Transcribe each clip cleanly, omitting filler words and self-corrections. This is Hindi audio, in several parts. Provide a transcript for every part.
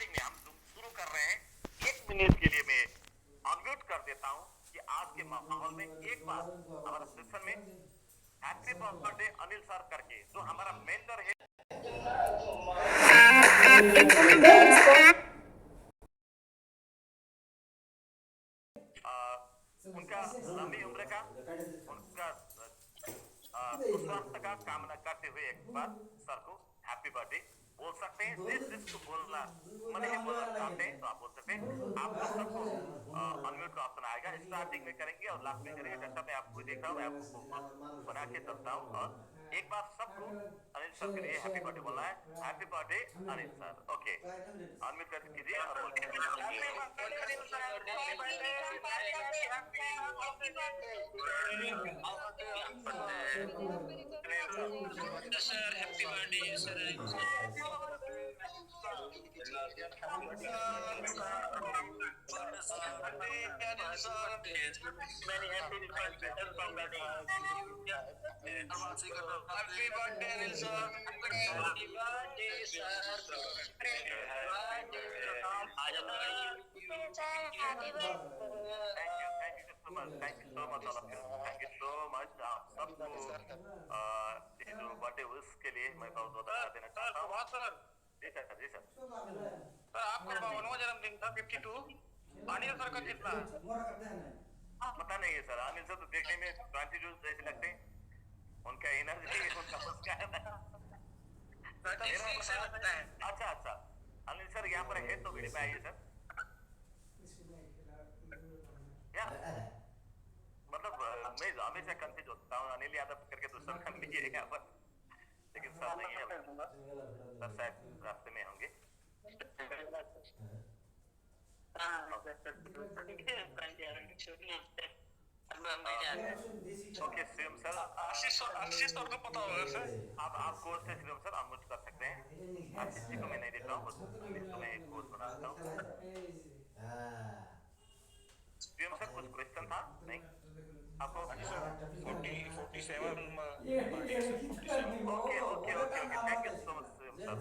स्टार्टिंग में हम शुरू कर रहे हैं, 1 मिनट के लिए मैं अनम्यूट कर देता हूं कि आज के माहौल में एक बार हमारा सेशन में हैप्पी बर्थडे अनिल सर करके जो हमारा मेंटर है उनका लंबी उम्र का उनका स्वास्थ्य का कामना करते हुए एक बार सर को हैप्पी बर्थडे बोल सकते हैं। जिसको बोलना मन ही बोलना चाहते हैं तो आप बोल सकते हैं। आप लोग सबको अनम्यूट का ऑप्शन आएगा, स्टार्टिंग में करेंगे और लास्ट में करेंगे। जैसा मैं आपको देख रहा हूँ, मैं आपको बना के चलता हूँ और एक बार सबको अनिल सर के लिए हैप्पी बर्थडे बोलना है। Happy birthday Anil sir. Okay, unmute कर कीजिए और sir happy birthday sir. many happy returns from the day. Happy birthday Anil sir. Happy birthday sir. Thank you so much all of you. Thank you so much. आप सबको ये जो बर्थडे विश के लिए मैं बहुत बहुत धन्यवाद देना चाहता हूँ। जी सर, जी सर। सर आपका 52वां जन्मदिन था 52, अनिल सर का कितना? पता नहीं है सर, अनिल सर तो देखने में 22 जैसे लगते हैं। उनका एनर्जी, उनका मुस्कान लगता है। अच्छा अच्छा, अनिल सर यहाँ पर है तो वीडियो में आइए सर। क्या मतलब मैं हमेशा कंफ्यूज होता हूँ, अनिल यादव करके दूसरा नाम भी है यहाँ पर, लेकिन सर नहीं है। सर शायद रास्ते में होंगे। ओके शिवम सर, आशीष सर को पता होगा सर। आप कोच थे शिवम सर, अनम्यूट कर सकते हैं। आशीष जी को मैं नहीं देख रहा हूँ, बस अनिल को मैं कोच बनाता हूँ। शिवम सर कुछ क्वेश्चन था? नहीं आपको? 47 okay okay okay okay, thank you so much Shivam sir.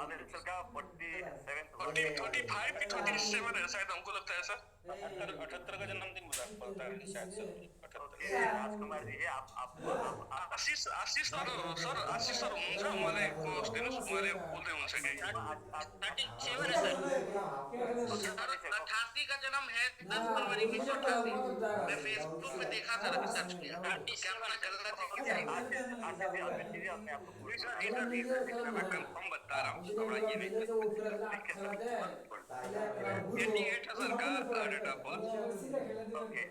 Anil sir का 47 45 की 47 है शायद, हमको लगता है सर। 78 का जन्मदिन पड़ता है शायद सर। राजकुमार जी है आप आशीष सर हुन्छ मलाई कोर्स दिनुस्, मैले बोल्दै हुन्छ कि 37 है सर। 88 का जन्म है 10 फरवरी 1988। मैं फेसबुक पे देखा था, रिसर्च किया। क्या पता चल रहा था कि आशीष जी अनिल जी अपने आप को पूरी इधर मैं कंफर्म बता रहा हूँ, घबराइए नहीं। 88 है सर का डेट ऑफ बर्थ। ओके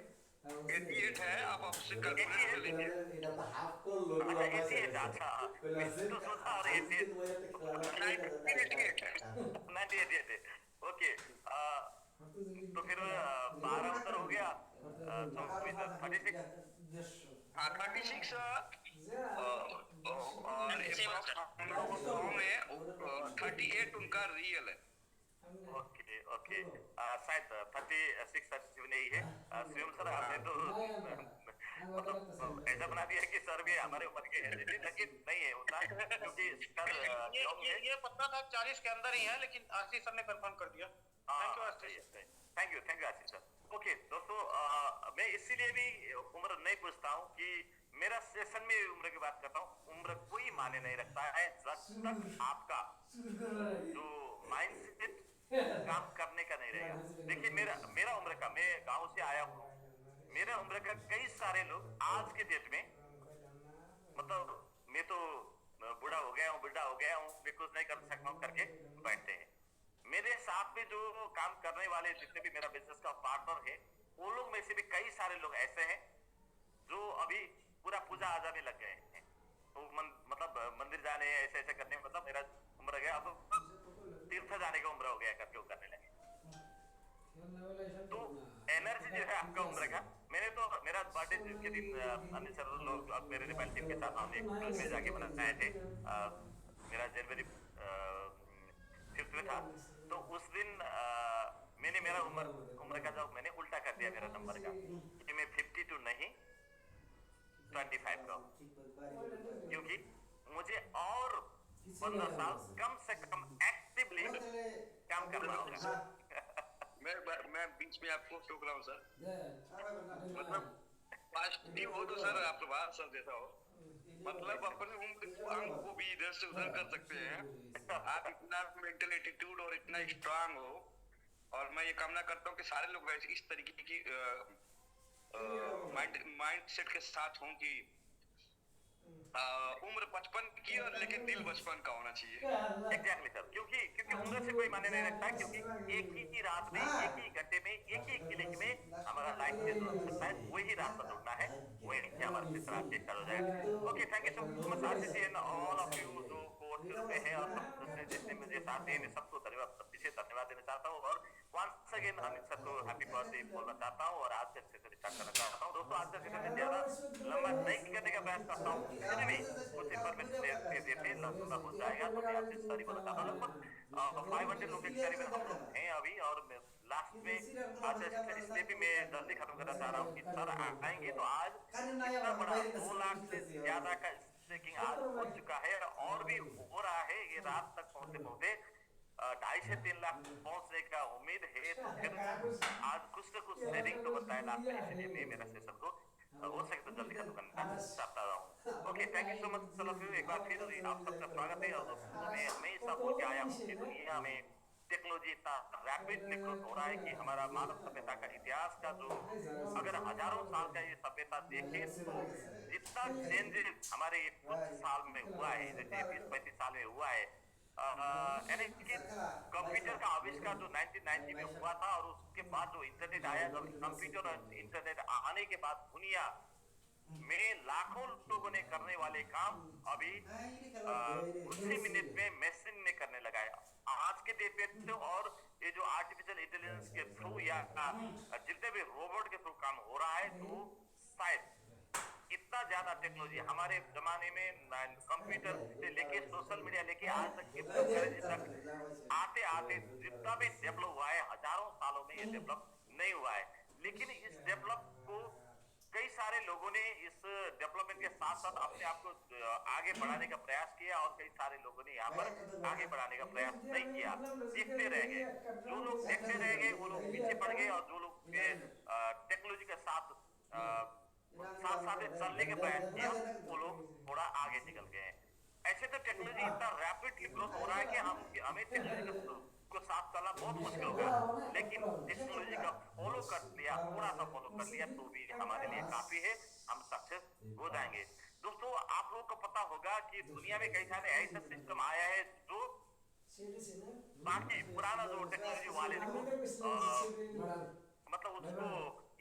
88 है, आप आपसे कैलकुलेट कर लीजिए। अच्छा 88, अच्छा मैं तो सोचा और 88 1988 है। 98 है। ओके तो फिर 12 उधर हो गया, 36। हाँ 36 में 38 उनका रियल है। ओके ओके, शायद 36 37 नहीं है। शिवम सर आपने तो मतलब ऐसा बना दिया कि सर भी हमारे उम्र के हैं, लेकिन नहीं है उतना, क्योंकि सर ये पता था 40 के अंदर ही है, लेकिन आशीष सर ने कंफर्म कर दिया। Thank you Ashish. Thank you Ashish sir. Okay दोस्तों, मैं इसीलिए भी उम्र नहीं पूछता हूँ कि मेरा सेशन में उम्र की बात करता हूँ। उम्र कोई माने नहीं रखता है जब तक आपका जो माइंडसेट काम करने का नहीं रहेगा। देखिए मेरा उम्र का, मैं गांव से आया हूँ, मेरा उम्र का कई सारे लोग आज के डेट में, मतलब मैं तो बुढ़ा हो गया हूँ मैं कुछ नहीं कर सकता हूँ करके बैठते हैं। मेरे साथ में जो काम करने वाले जितने भी मेरा बिजनेस का पार्टनर है, वो लोग में से भी कई सारे लोग ऐसे हैं जो अभी पूरा पूजा आजा में लग गए हैं। तो मतलब मंदिर जाने ऐसे ऐसे करने में, मतलब मेरा उम्र गया, अब तीर्थ जाने का उम्र हो गया करके वो करने लगे। तो एनर्जी जो है आपका उम्र का, मैंने तो मेरा बर्थडे के दिन अनिल सर लोग मेरे रिबेल टीम के साथ हम एक ग्रुप में जाके बनाए थे। मेरा जनवरी 5 में था, तो उस दिन मैंने मेरा उम्र का जब मैंने उल्टा कर दिया मेरा नंबर का, कि मैं 52 नहीं 25 का हूँ, क्योंकि मुझे और 15 साल कम से कम एक्टिवली काम करना होगा। मैं बीच में आपको टोक रहा हूँ सर, मतलब पॉजिटिव हो तो सर आपका बात सर जैसा हो, मतलब अपने उम्र अंग को भी इधर से उधर कर सकते हैं। आप इतना मेंटल एटीट्यूड और इतना स्ट्रांग हो, और मैं ये कामना करता हूँ कि सारे लोग वैसे इस तरीके की माइंड सेट के साथ हों कि उम्र 55 की और लेकिन दिल 55 का होना चाहिए। एग्जैक्टली सर, क्योंकि उम्र से कोई मायने नहीं रखता है, क्योंकि एक ही रात में, एक ही घंटे में, एक ही क्लिक में हमारा लाइफ चेंज हो सकता है। वही रास्ता ढूंढना है, वही हमारा सिलसिला चेंज हो जाएगा। Okay, thank you so much Ashish ji and all of you जो कोर्स पे हैं और सब जिसने मुझे साथ दिए, मैं सबको धन्यवाद, विशेष धन्यवाद देना चाहता हूँ। और वंस अगेन अनिल सर को हैप्पी बर्थडे बोलना चाहता हूँ और आज के सेशन स्टार्ट करना चाहता हूँ। दोस्तों, आज का सेशन में ज्यादा लंबा नहीं करने का प्रयास करता हूँ, फिर भी कुछ इन्फॉर्मेशन दे देते लंबा हो जाएगा, तो मैं आपसे सॉरी बोलना चाहता हूँ। लगभग 500 लोग के करीबन हम लोग हैं अभी, और लास्ट में आज इसलिए भी मैं जल्दी खत्म करना चाह रहा हूँ कि सर आएंगे तो आज इतना बड़ा 2 लाख से ज्यादा का स्टेकिंग आज हो चुका है और भी हो रहा है। ये रात तक पहुंचते पहुंचते 2.5 से 3 लाख पहुंचने का उम्मीद है। तो फिर आज कुछ न कुछ सेटिंग तो बनता है लास्ट में, इसलिए मैं मेरा सेशन को हो सके तो जल्दी खत्म करना चाहता हूँ। Okay, thank you so much sir of you. एक बार फिर आप सबका स्वागत है। और दोस्तों, मैं हमेशा बोल के आया हूँ कि दुनिया में टेक्नोलॉजी इतना रैपिडली ग्रोथ हो रहा है कि हमारा मानव सभ्यता का इतिहास का जो, अगर हजारों साल का ये सभ्यता देखें तो जितना चेंज हमारे कुछ साल में हुआ है, जैसे 20-35 साल में हुआ है, यानी कि कंप्यूटर का आविष्कार जो 1990 में हुआ था, और उसके बाद जो इंटरनेट आया, जब कंप्यूटर और इंटरनेट आने के बाद दुनिया में लाखों लोगों ने करने वाले काम अभी कुछ ही मिनट में मशीन ने करने लगा है आज के डेट में। तो और ये जो आर्टिफिशियल इंटेलिजेंस के थ्रू या जितने भी रोबोट के थ्रू काम हो रहा है, तो शायद इतना ज्यादा टेक्नोलॉजी हमारे जमाने में कंप्यूटर से लेके सोशल मीडिया लेके आज तक तक आते आते जितना भी डेवलप हुआ है, हजारों सालों में ये डेवलप नहीं हुआ है। लेकिन इस डेवलप को कई सारे लोगों ने इस डेवलपमेंट के साथ साथ अपने आप को आगे बढ़ाने का प्रयास किया, और कई सारे लोगों ने यहाँ पर आगे बढ़ाने का प्रयास नहीं किया, देखते रह गए। जो लोग देखते रह गए वो लोग पीछे पड़ गए, और जो लोग टेक्नोलॉजी के साथ साथ चलने के प्रयास किया वो लोग थोड़ा आगे निकल गए हैं। ऐसे तो टेक्नोलॉजी इतना रैपिडली ग्रोथ हो रहा है कि हमें टेक्नोलॉजी को साथ चलना बहुत मुश्किल होगा, लेकिन टेक्नोलॉजी का फॉलो कर लिया, थोड़ा सा फॉलो कर लिया तो भी हमारे लिए काफी है, हम सक्सेस हो जाएंगे। दोस्तों, आप लोगों को पता होगा कि दुनिया में कई सारे ऐसे सिस्टम आया है जो बाकी पुराना जो टेक्नोलॉजी वाले को मतलब उसको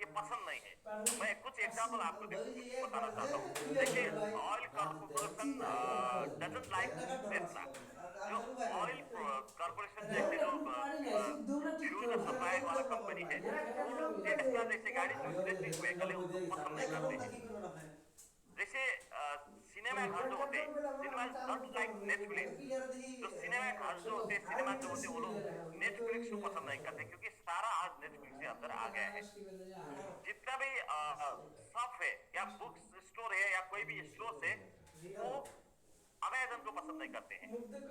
ये पसंद नहीं है। मैं कुछ एग्जांपल आपको बताना चाहता हूँ। देखिए, oil corporation doesn't like Tesla. जो ऑयल कॉर्पोरेशन जैसे जो फ्यूल का सप्लाई वाला कंपनी है, वो लोग टेस्ला जैसे गाड़ी जो इलेक्ट्रिक व्हीकल है उसको पसंद नहीं करते हैं। जैसे सिनेमा घर जो होते हैं, सिनेमा नॉट लाइक नेटफ्लिक्स, जो सिनेमा घर जो होते हैं, सिनेमा जो होते हैं, वो लोग नेटफ्लिक्स को पसंद नहीं करते, क्योंकि सारा आज नेटफ्लिक्स के अंदर आ गया है। जितना भी शॉप है या बुक स्टोर है या कोई भी स्टोर है, वो अमेज़न को पसंद नहीं करते हैं,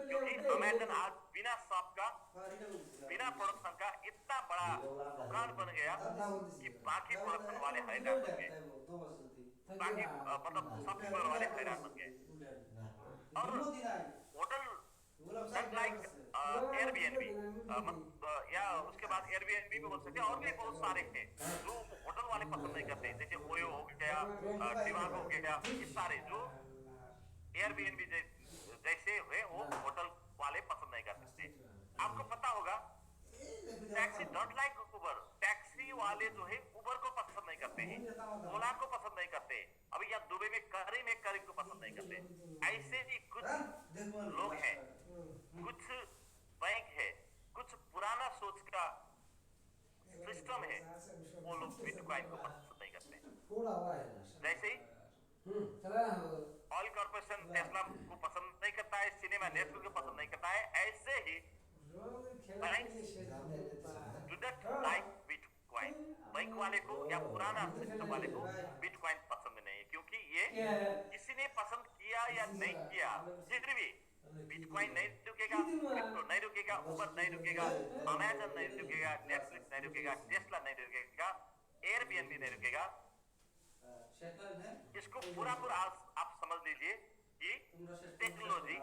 क्योंकि अमेज़न आज बिना शॉप का, बिना प्रोडक्शन का इतना बड़ा दुकान बन गया कि बाकी प्रोडक्शन वाले हैरान बन गए, बाकी मतलब शॉपिंग वाले हैरान बन गए। और होटल लाइक एयरबीएनबी या उसके बाद एयरबीएनबी भी बोल सकते हैं, और भी बहुत सारे हैं जो होटल वाले पसंद नहीं करते, जैसे ओयो हो गया, डिवागो हो गया, ये सारे जो एयरबीएनबी जैसे हुए वो होटल वाले पसंद नहीं कर सकते। आपको पता होगा taxi don't like Uber, taxi वाले जो है उबर को पसंद नहीं करते हैं, ओला को पसंद नहीं करते, अभी यहाँ दुबई में करीम को पसंद नहीं करते। ऐसे ही कुछ लोग हैं, कुछ बैंक है, कुछ पुराना सोच का सिस्टम है, वो लोग बिटकॉइन को पसंद नहीं करते। जैसे ही ऑयल कॉर्पोरेशन टेस्ला को पसंद नहीं करता है, सिनेमा नेटवर्क को पसंद नहीं करता है, ऐसे ही लाइक बिटकॉइन, बैंक वाले को या पुराना सिस्टम वाले को बिटकॉइन पसंद नहीं है, क्योंकि ये किसी ने पसंद किया या नहीं किया, फिर भी बिटकॉइन नहीं रुकेगा, क्रिप्टो नहीं रुकेगा, उबर नहीं रुकेगा, अमेजन नहीं रुकेगा, नेटफ्लिक्स नहीं रुकेगा, टेस्ला नहीं रुकेगा, एयरबीएनबी नहीं रुकेगा। इसको पूरा पूरा आप समझ लीजिए कि टेक्नोलॉजी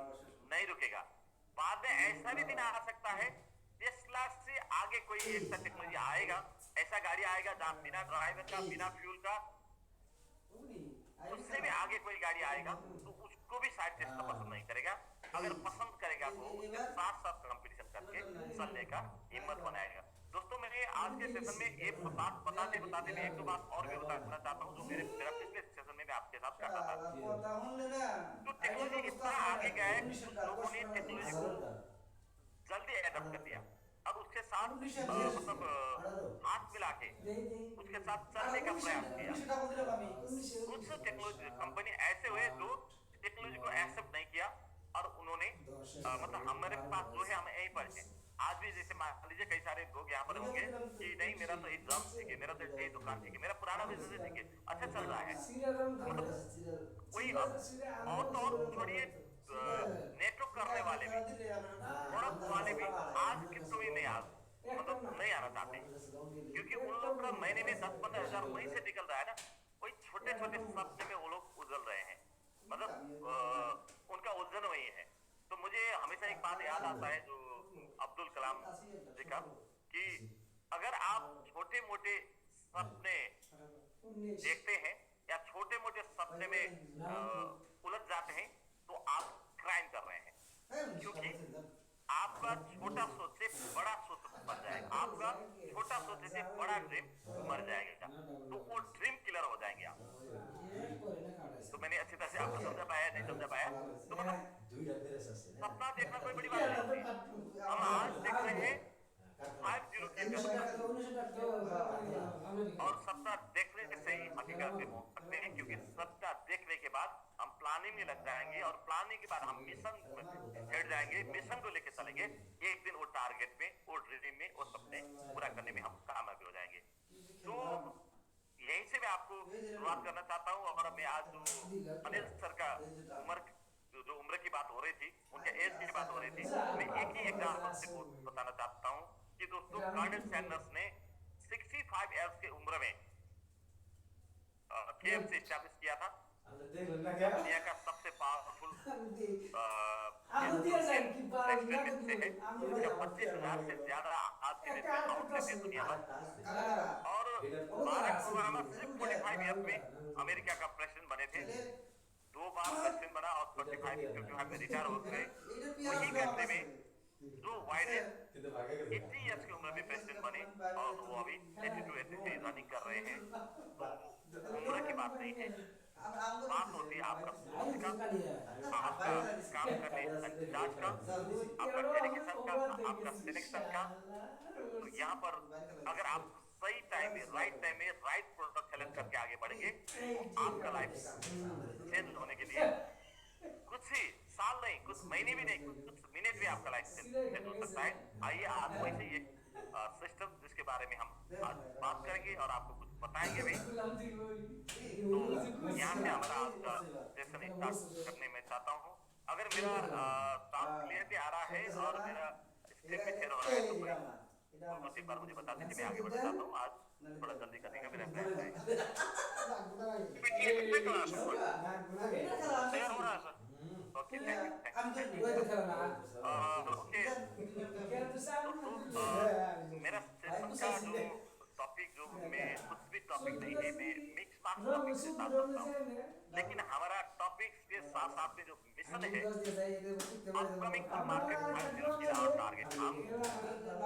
नहीं रुकेगा। बाद में ऐसा भी दिन आ सकता है टेस्ला से आगे कोई ऐसा टेक्नोलॉजी आएगा, ऐसा गाड़ी आएगा जहां बिना ड्राइवर का, बिना फ्यूल का, उससे भी आगे कोई गाड़ी आएगा तो उसको भी शायद टेस्ला पसंद नहीं करेगा। अगर पसंद करेगा तो उसके साथ साथ कंपटीशन करके चलने का हिम्मत बनाएगा। दोस्तों मैंने आज के सेशन में एक बात बताते बताते मैं एक दो बात और भी बताना चाहता हूँ जो मेरा पिछले सेशन में मैं आपके साथ करता था। तो टेक्नोलॉजी इतना आगे गया है कुछ लोगों ने टेक्नोलॉजी को जल्दी एडप्ट कर दिया। अब उसके साथ मतलब हाथ मिला के उसके साथ चलने का प्रयास किया। कुछ टेक्नोलॉजी कंपनी ऐसे हुए जो टेक्नोलॉजी को एक्सेप्ट नहीं किया और उन्होंने मतलब हमारे पास जो है हमें यहीं पर है। आज भी जैसे मान लीजिए कई सारे लोग यहाँ पर होंगे कि नहीं मेरा तो एक ड्रम ठीक है, मेरा तो एक दुकान ठीक है, मेरा पुराना बिजनेस ठीक है, अच्छा चल रहा है। मतलब कोई और तो और छोड़िए नेटवर्क करने वाले भी, प्रोडक्ट वाले भी आज क्रिप्टो में नहीं मतलब नहीं आना चाहते क्योंकि उन लोग का महीने में 10-15 हजार वहीं से निकल रहा है ना। वही छोटे छोटे सपने में वो लोग उजल रहे हैं, मतलब उनका उलझन वही है। तो मुझे हमेशा एक बात याद आता है जो अब्दुल कलाम जी का कि अगर आप छोटे मोटे सपने देखते हैं या छोटे मोटे सपने में उलझ जाते हैं तो आप क्राइम कर रहे हैं, क्योंकि आपका छोटा सोच से बड़ा सोच बन जाएगा, आपका छोटा सोच से बड़ा ड्रीम मर जाएगा, तो वो ड्रीम किलर हो जाएंगे आप। तो मैंने अच्छी तरह से आपको समझा पाया नहीं समझा पाया? तो मतलब सपना देखना कोई बड़ी बात नहीं होती। हम आज देख रहे हैं 5-0 की और सपना देखने से ही हकीकत में पहुंच सकते हैं, क्योंकि सपना देखने के बाद हम प्लानिंग में लग जाएंगे और प्लानिंग के बाद हम मिशन हेड जाएंगे, मिशन को लेकर चलेंगे। एक दिन वो टारगेट में, वो ड्रीम में, वो सपने पूरा करने में हम कामयाब हो जाएंगे। तो यहीं से मैं आपको शुरुआत करना चाहता हूँ। और मैं आज जो अनिल सर का उम्र की बात हो रही थी, उनके एज की बात हो रही थी, मैं एक ही एग्जाम्पल से बताना चाहता हूँ कि दोस्तों कर्नल सैंडर्स ने 65 इयर्स की उम्र में KFC स्टैब्लिश किया था, दुनिया का सबसे पावरफुल रेस्टोरेंट से है, उसका 25,000 से ज्यादा आज के डेट में आउटलेट है दुनिया भर। और बाराक ओबामा सिर्फ 45 इयर्स में अमेरिका का प्रेसिडेंट बने थे, 2 बार प्रेसिडेंट बना और 55 में रिटायर हो गए। वही कंट्री में जो बाइडेन 80 इयर्स की उम्र में प्रेसिडेंट बने और वो अभी 82 रनिंग कर रहे हैं। तो उम्र की बात नहीं है, बात होती है आपका सोच का, आपका काम करने अंदाज का, आपका डेडिकेशन का, आपका सिलेक्शन का। तो यहाँ पर अगर आप सही टाइम में, राइट टाइम में, राइट प्रोडक्ट सेलेक्ट करके आगे बढ़ेंगे तो आपका लाइफ चेंज होने के लिए कुछ ही साल नहीं, कुछ महीने भी नहीं, कुछ मिनट भी आपका लाइफ चेंज हो सकता है। आइए आज वैसे एक सिस्टम जिसके बारे में हम आज बात करेंगे और आपको कुछ बताएंगे भी। तो यहाँ से हमारा आज का सेशन स्टार्ट करने में चाहता हूँ। अगर मेरा साउंड क्लियरली आ रहा है और मेरा स्क्रीन पे शेयर हो रहा है तो कोई एक बार मुझे बता दीजिए, मैं आगे बढ़ना चाहता हूँ। आज थोड़ा जल्दी करने का मेरा प्रयास है। शेयर हो रहा है sir? Okay, thank you. Okay, मेरा सेशन का जो टॉपिक, जो मैं कुछ भी टॉपिक नहीं है, मैं मिक्स मार्क्स टॉपिक से साथ करता हूँ, लेकिन हमारा टॉपिक के साथ साथ में जो मिशन है upcoming market 5-0 kill our target, हम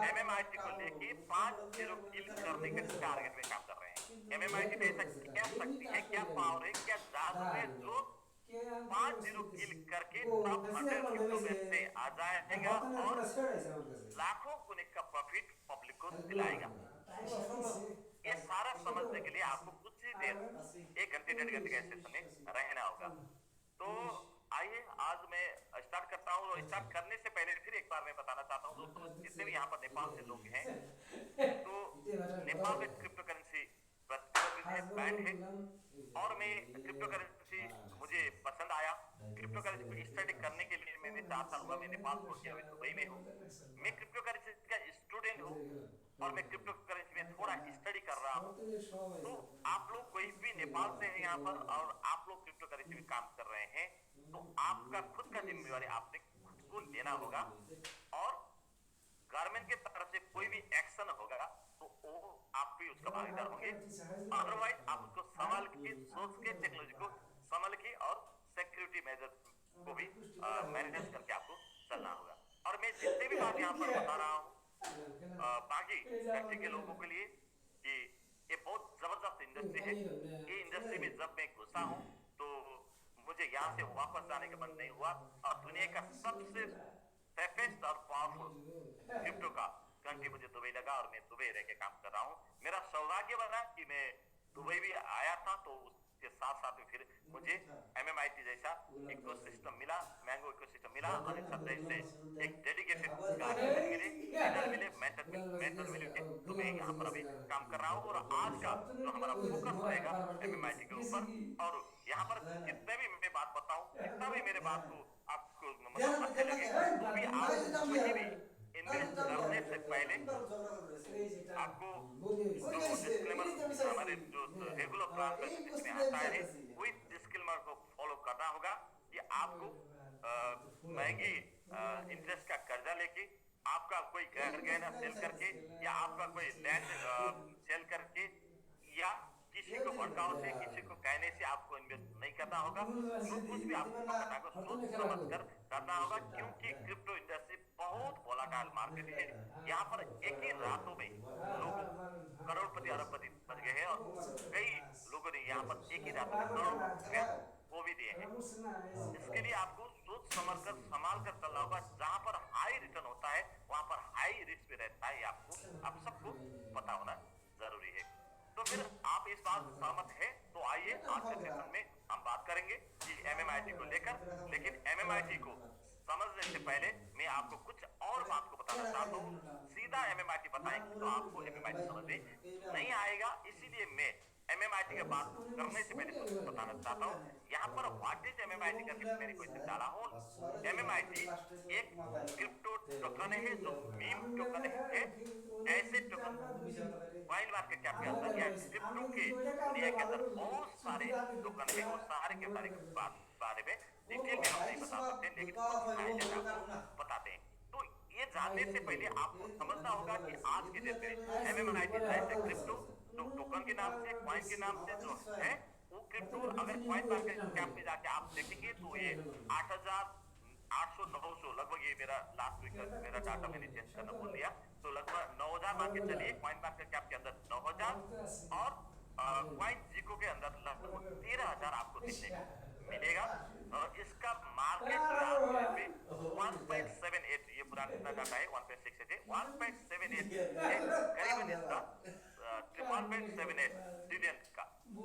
MMIT को लेके 5-0 किल करने के टारगेट में काम कर रहे हैं। MMIT में ऐसा क्या शक्ति है, क्या पावर है, क्या जादू है जो 5-0 किल करके टॉप 100 क्रिप्टो में से आ जाएगा और लाखों गुने का प्रॉफिट पब्लिक को दिलाएगा। ये सारा समझने के लिए आपको कुछ ही देर, 1 घंटे 1.5 घंटे का सेशन में रहना होगा। तो आइए आज मैं स्टार्ट करता हूँ। स्टार्ट करने से पहले फिर एक बार मैं बताना चाहता हूँ दोस्तों, जितने भी यहाँ पर नेपाल से लोग हैं, तो नेपाल में क्रिप्टो करेंसी बैंड है और मैं क्रिप्टो करेंसी मुझे पसंद आया, क्रिप्टो करेंसी को स्टडी करने के लिए मैंने 4 साल हुआ मैं नेपाल छोड़ के अभी दुबई में हूँ। मैं क्रिप्टो करेंसी का स्टूडेंट हूँ और मैं क्रिप्टो करेंसी में थोड़ा स्टडी कर रहा हूँ। तो आप लोग कोई भी नेपाल से हैं यहाँ पर और आप लोग क्रिप्टो करेंसी में काम कर रहे हैं तो आपका खुद का जिम्मेवारी आपने खुद को लेना होगा और गवर्नमेंट की तरफ से कोई भी एक्शन होगा तो वो आप भी उसका भागीदार होंगे। अदरवाइज आप उसको संभाल के सोच के टेक्नोलॉजी को संभाल के और सिक्योरिटी मेजर्स को भी मैनेज करके आपको चलना होगा। और मैं जितने भी बात यहाँ पर बता रहा हूँ बाकी कंट्री के लोगों के लिए कि ये बहुत जबरदस्त इंडस्ट्री है। ये इंडस्ट्री में जब मैं घुसा हूँ तो मुझे यहाँ से वापस जाने का मन नहीं हुआ और दुनिया का सबसे सेफेस्ट और पावरफुल क्रिप्टो का कंट्री मुझे दुबई लगा और मैं दुबई रह के काम कर रहा हूँ। मेरा सौभाग्य बना कि मैं दुबई भी आया था तो उसके साथ साथ में फिर मुझे MMIT जैसा इकोसिस्टम मिला, मैंगो इकोसिस्टम मिला और इस सब से एक डेडिकेटेड गाइडेंस मिले, लीडर मिले, मेंटर मिले तो मैं यहाँ पर अभी काम कर रहा हूँ। और आज का जो हमारा फोकस रहेगा MMIT के ऊपर और यहाँ पर जितने भी मैं बात बताऊँ जितना भी मेरे बात को आपको मतलब अच्छे लगे वो भी आप कोई भी इन्वेस्ट करने से पहले आपको जो डिस्क्लेमर हमारे जो रेगुलर प्लान इसमें आता है वही डिस्क्लेमर को फॉलो करना होगा कि आपको महंगी इंटरेस्ट का कर्जा लेके आपका कोई घर गहना सेल करके या आपका कोई लैंड सेल करके या किसी को भड़काव से किसी को कहने से आपको इन्वेस्ट नहीं करना होगा। जो कुछ भी आपको करना होगा सोच समझ कर करना होगा क्योंकि क्रिप्टो इंडस्ट्री बहुत वोलाटाइल मार्केट है। यहाँ पर एक ही रातों में लोग करोड़पति अरबपति बन गए हैं और कई लोगों ने यहाँ पर एक ही रात में करोड़ों रुपया खो भी दिए हैं। इसके लिए आपको सोच समझ कर संभाल कर चलना होगा। जहाँ पर हाई रिटर्न होता है वहां पर हाई रिस्क भी रहता है। आप सबको पता होना जरूरी है। तो फिर आप इस बात से सहमत है तो आइए आज के सेशन में हम बात करेंगे कि MMIT को लेकर। लेकिन MMIT को समझने से पहले मैं आपको कुछ और बात को बताना चाहता हूँ। सीधा MMIT बताएंगे तो आपको MMIT समझ में नहीं आएगा, इसीलिए मैं MMIT की बात करने से पहले कुछ बताना चाहता हूँ। यहाँ पर व्हाट इज MMIT करके मैंने क्वेश्चन डाला हूँ। MMIT एक क्रिप्टो टोकन है जो मीम टोकन है। ऐसे टोकन मोबाइल मार्केट कैप के अंदर या क्रिप्टो के दुनिया के अंदर बहुत सारे टोकन है। वो सारे के बारे में डिटेल में हम नहीं बता सकते लेकिन आपको बताते हैं। तो ये जानने से पहले आपको समझना होगा कि आज के डेट में MMIT ऐसे क्रिप्टो जो टोकन के नाम से कॉइन के नाम से जो है वो क्रिप्टो अगर कॉइन मार्केट कैप में जाके आप देखेंगे तो ये 8,800-900 लगभग ये मेरा लास्ट वीक का मेरा डाटा मैंने चेंज करना भूल दिया तो लगभग 9,000 मान के चलिए कॉइन मार्केट कैप के अंदर 9,000 और कॉइन जिको के अंदर लगभग 13,000 आपको देखने को मिलेगा। और इसका मार्केट में 1.78 ये पुराना डाटा है 1.68 है 1.78 करीबन इसका 1.78 ट्रिलियन का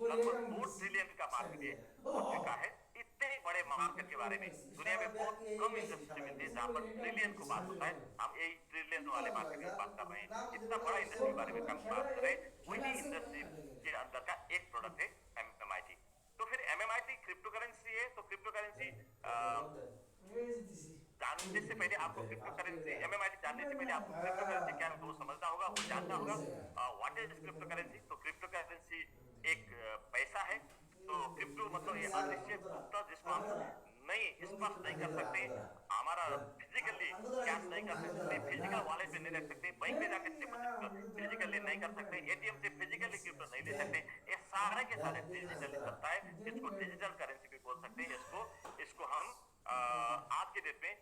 लगभग 2 ट्रिलियन का मार्केट हो चुका है। इतने बड़े मार्केट के बारे में दुनिया में बहुत कम इंडस्ट्री मिलती है जहाँ पर ट्रिलियन को बात होता है। हम यही ट्रिलियन वाले मार्केट की बात कर रहे हैं। इतना बड़ा इंडस्ट्री के बारे में हम बात कर रहे हैं। वही इंडस्ट्री के अंदर का एक प्रोडक्ट है MMIT। तो फिर MMIT क्रिप्टो करेंसी है तो क्रिप्टो करेंसी जानने से पहले आपको क्रिप्टो करेंसी MMIT जानने से पहले आपको क्रिप्टो करेंसी क्या है वो समझना होगा वो जानना होगा। What is crypto currency. तो क्रिप्टो करेंसी एक पैसा है। तो क्रिप्टो मतलब ये अदृश्य गुप्त जिसको हम नहीं स्पर्श नहीं कर सकते, हमारा फिजिकली कैश नहीं कर सकते, फिजिकल वॉलेट में नहीं रख सकते, बैंक में जाकर डिपॉजिट फिजिकली नहीं कर सकते, ATM से फिजिकली क्रिप्टो नहीं ले सकते। ये सारे के सारे डिजिटली चलता है। इसको डिजिटल करेंसी भी बोल सकते हैं। इसको हम आज के डेट में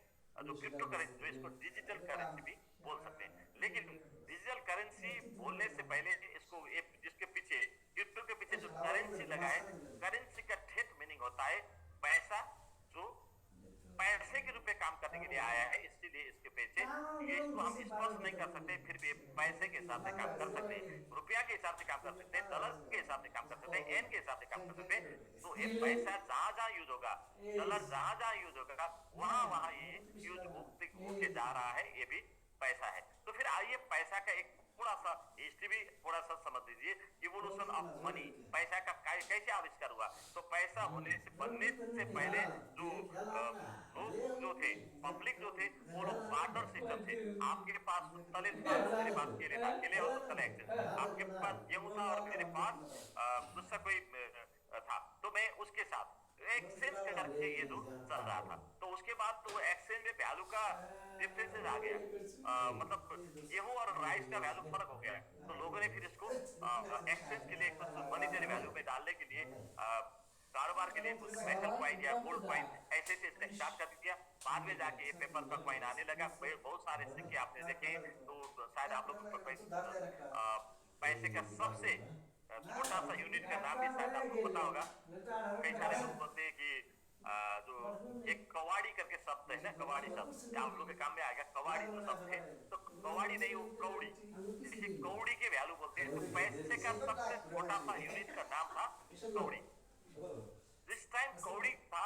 जो क्रिप्टो करेंसी जो इसको डिजिटल करेंसी भी बोल सकते हैं। लेकिन डिजिटल करेंसी बोलने से पहले इसको जिसके पीछे क्रिप्टो के पीछे जो करेंसी लगा है करेंसी का ठेठ मीनिंग होता है पैसा जो पैसे के रूप में काम करने के लिए आया है। इसीलिए इसके पीछे ये इसको हम स्पर्श नहीं कर सकते फिर भी पैसे के हिसाब से काम कर सकते हैं, रुपया के हिसाब से काम कर सकते हैं, डॉलर के हिसाब से काम कर सकते हैं, एन के हिसाब से काम कर सकते हैं। तो ये पैसा जहां यूज होगा डॉलर जहां यूज होगा वहां ये यूज होके जा रहा है। ये भी पैसा है। तो फिर आइए पैसा का एक थोड़ा सा हिस्ट्री भी थोड़ा सा समझ लीजिए। इवोल्यूशन ऑफ मनी, पैसा का कैसे आविष्कार हुआ। तो पैसा होने से बनने से पहले जो लोग जो थे, पब्लिक जो थे, वो लोग बार्टर सिस्टम थे। आपके पास तले था, मेरे पास केले था, केले और तले एक्सेस, आपके पास गेहूं था और मेरे पास दूसरा कोई था, तो मैं उसके साथ एक्सचेंज करके ये जो चल रहा था। तो उसके बाद तो एक्सचेंज में वैल्यू का डिफरेंसेस आ गया, मतलब गेहूं और राइस का वैल्यू फर्क हो गया। तो लोगों ने फिर इसको एक्सचेंज के लिए कुछ मॉनेटरी वैल्यू में डालने के लिए कारोबार के लिए कुछ मेटल कॉइन या गोल्ड कॉइन ऐसे से इसका स्टार्ट कर दिया। बाद में जाके ये पेपर का कॉइन आने लगा। बहुत सारे सिक्के आपने देखे, तो शायद आप लोग को पैसे का सबसे छोटा सा यूनिट का नाम भी शायद आपको पता होगा। कई सारे लोग बोलते हैं कि जो एक कवाड़ी करके शब्द है ना, कवाड़ी शब्द आप लोग के काम में आएगा। कवाड़ी जो शब्द है, तो कवाड़ी नहीं, वो कौड़ी, देखिए कौड़ी के वैल्यू बोलते हैं। तो पैसे का सबसे छोटा सा यूनिट का नाम था कौड़ी। जिस टाइम कौड़ी था,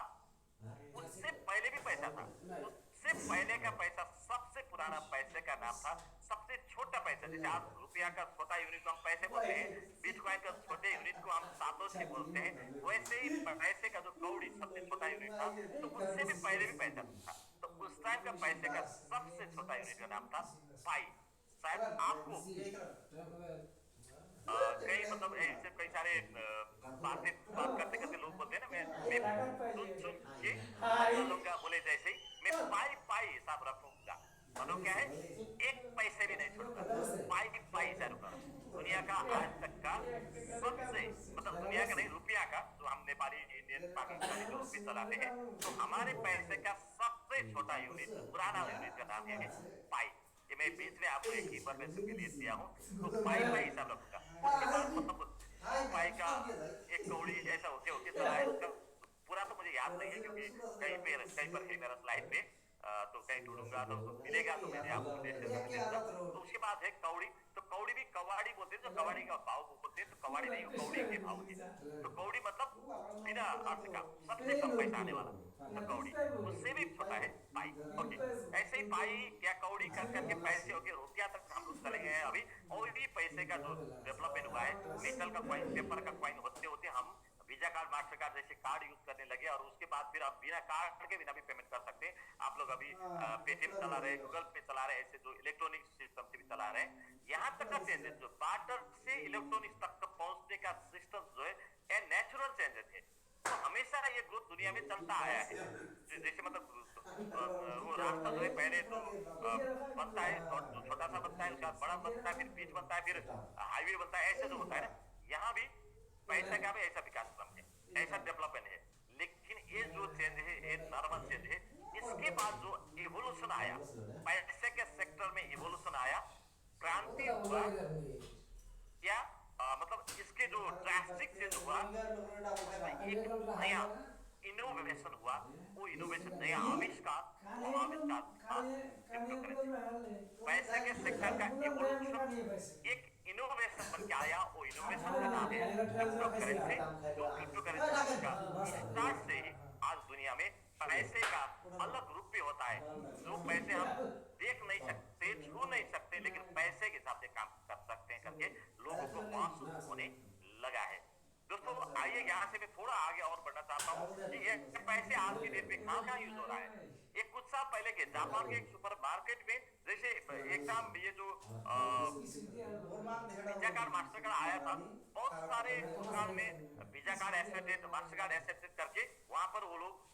उससे पहले भी पैसा था। उससे पहले का पैसा, सबसे पुराना पैसे का नाम था सबसे छोटा पैसा। जैसे आप रुपया का छोटा यूनिट को हम पैसे बोलते हैं, बिटकॉइन का छोटे यूनिट को हम सातोशी बोलते हैं, वैसे ही पैसे का जो कौड़ी सबसे छोटा यूनिट था, तो उससे भी पहले भी पैसा था। तो उस टाइम का पैसे का सबसे छोटा यूनिट का नाम था पाई। शायद आपको कई मतलब ऐसे कई सारे बात करते करते लोग बोलते हैं ना, मैं सुन के लोग बोले जैसे ही मैं पाई हिसाब रखूंगा, मतलब क्या है, एक पैसे भी नहीं छोड़ूंगा, पाई जरूर। दुनिया का आज तक का सबसे, मतलब दुनिया का नहीं, रुपया का, जो हम नेपाली इंडियन पाकिस्तानी जो रुपये चलाते हैं, तो हमारे पैसे का सबसे छोटा यूनिट, पुराना यूनिट का नाम है पाई। ये मैं बीच में आपको एक इंफॉर्मेशन के लिए दिया हूँ। तो पाई हिसाब रखूंगा। उसके बाद मतलब पाई का एक कौड़ी ऐसा होके चला है। उसका पूरा तो मुझे याद नहीं है, क्योंकि कहीं पर है मेरा स्लाइड पे, तो कहीं ढूंढूंगा तो मिलेगा, तो मैंने आपको तो उसके बाद है कौड़ी। तो कौड़ी भी कवाड़ी बोलते हैं, जो कवाड़ी का भाव बोलते हैं, तो कवाड़ी नहीं, कौड़ी के भाव की। तो कौड़ी मतलब बिना अर्थ का सबसे कम पैसा आने वाला, तो कौड़ी उससे भी छोटा है पाई। ओके, ऐसे ही पाई क्या कौड़ी कर करके पैसे हो गए रुपया तक हम लोग चले गए अभी। और भी पैसे का जो डेवलपमेंट हुआ है, मेटल का कॉइन, पेपर का कॉइन होते होते हम वीजा कार्ड, मास्टर कार्ड जैसे कार्ड यूज करने लगे। और उसके बाद फिर आप बिना कार्ड के बिना भी पेमेंट कर सकते हैं। आप लोग अभी पेटीएम चला रहे हैं, गूगल पे चला रहे हैं, ऐसे जो इलेक्ट्रॉनिक सिस्टम से भी चला रहे हैं। यहाँ तक का चेंजेस जो बार्टर से इलेक्ट्रॉनिक्स तक पहुंचने का सिस्टम जो है, ये नेचुरल चेंजेस है। तो हमेशा ये ग्रोथ दुनिया में चलता आया है। जैसे मतलब वो रास्ता जो है, पहले तो बनता है, जो छोटा सा बनता है, उसके बाद बड़ा बनता है, फिर बीच बनता है, फिर हाईवे बनता है, ऐसे जो होता है ना, यहाँ भी पैसा का भी ऐसा विकास क्रम है, ऐसा डेवलपमेंट है। लेकिन ये जो चेंज है, ये नॉर्मल चेंज है। इसके बाद जो इवोल्यूशन आया, पैसे के सेक्टर में इवोल्यूशन आया, क्रांति हुआ, क्या मतलब इसके जो ड्रास्टिक चेंज हुआ, एक नया इनोवेशन हुआ। वो इनोवेशन, नया आविष्कार, वो आविष्कार पैसे के सेक्टर का इवोल्यूशन एक इनोवेशन बन के आया। वो इनोवेशन का नाम है क्रिप्टो करेंसी। जो क्रिप्टो करेंसी का स्टार्ट से ही आज दुनिया में पैसे का अलग रूप भी होता है। जो पैसे हम देख नहीं सकते, छू नहीं सकते, लेकिन पैसे के हिसाब से काम कर सकते हैं करके लोगों को महसूस होने लगा है। दोस्तों आइए, यहाँ से मैं थोड़ा आगे और बढ़ना चाहता हूँ कि ये पैसे आज की डेट में कहाँ यूज हो रहा है। एक कुछ साल पहले के जापान के एक सुपर मार्केट में, जैसे एकदम ये जो वीजा कार्ड, मास्टर कार्ड आया था, बहुत सारे दुकान में visa card accepted, master card accepted करके वहां पर वो लोग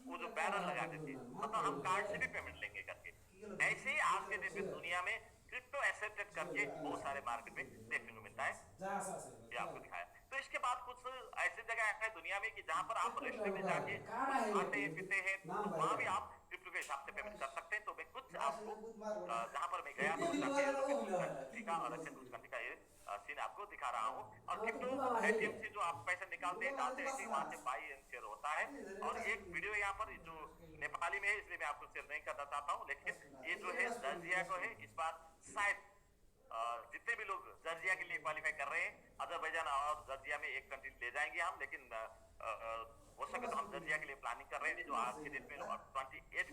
वो जो बैनर लगा देते, मतलब हम कार्ड से भी पेमेंट लेंगे करके। ऐसे ही आज के डेट में दुनिया में क्रिप्टो एक्सेप्टेड करके बहुत सारे मार्केट में देखने को मिलता है। ये आपको दिखाया। तो इसके बाद कुछ ऐसी जगह है दुनिया में कि जहां पर आप रेस्टोरेंट में जाके खाते हैं पीते हैं, तो वहां भी आप क्रिप्टो के हिसाब से पेमेंट कर सकते हैं। तो मैं कुछ आपको जहां पर मैं गया था और रशियन कुछ कंट्री का ये सीन आपको दिखा रहा हूँ। और क्रिप्टो एटीएम से जो आप पैसे निकालते हैं, डालते हैं, वहां से बाई एंड शेयर होता है। और एक वीडियो यहाँ पर जो नेपाली में है, इसलिए मैं आपको शेयर नहीं करना चाहता हूँ, लेकिन ये जो है दर्जिया को है, इस बार शायद जितने भी लोग जॉर्जिया के लिए क्वालिफाई कर रहे हैं, अजरबैजान और जॉर्जिया में एक कंट्री ले जाएंगे हम, लेकिन हो सके तो हम जॉर्जिया के लिए प्लानिंग कर रहे हैं। जो आज के डेट में 28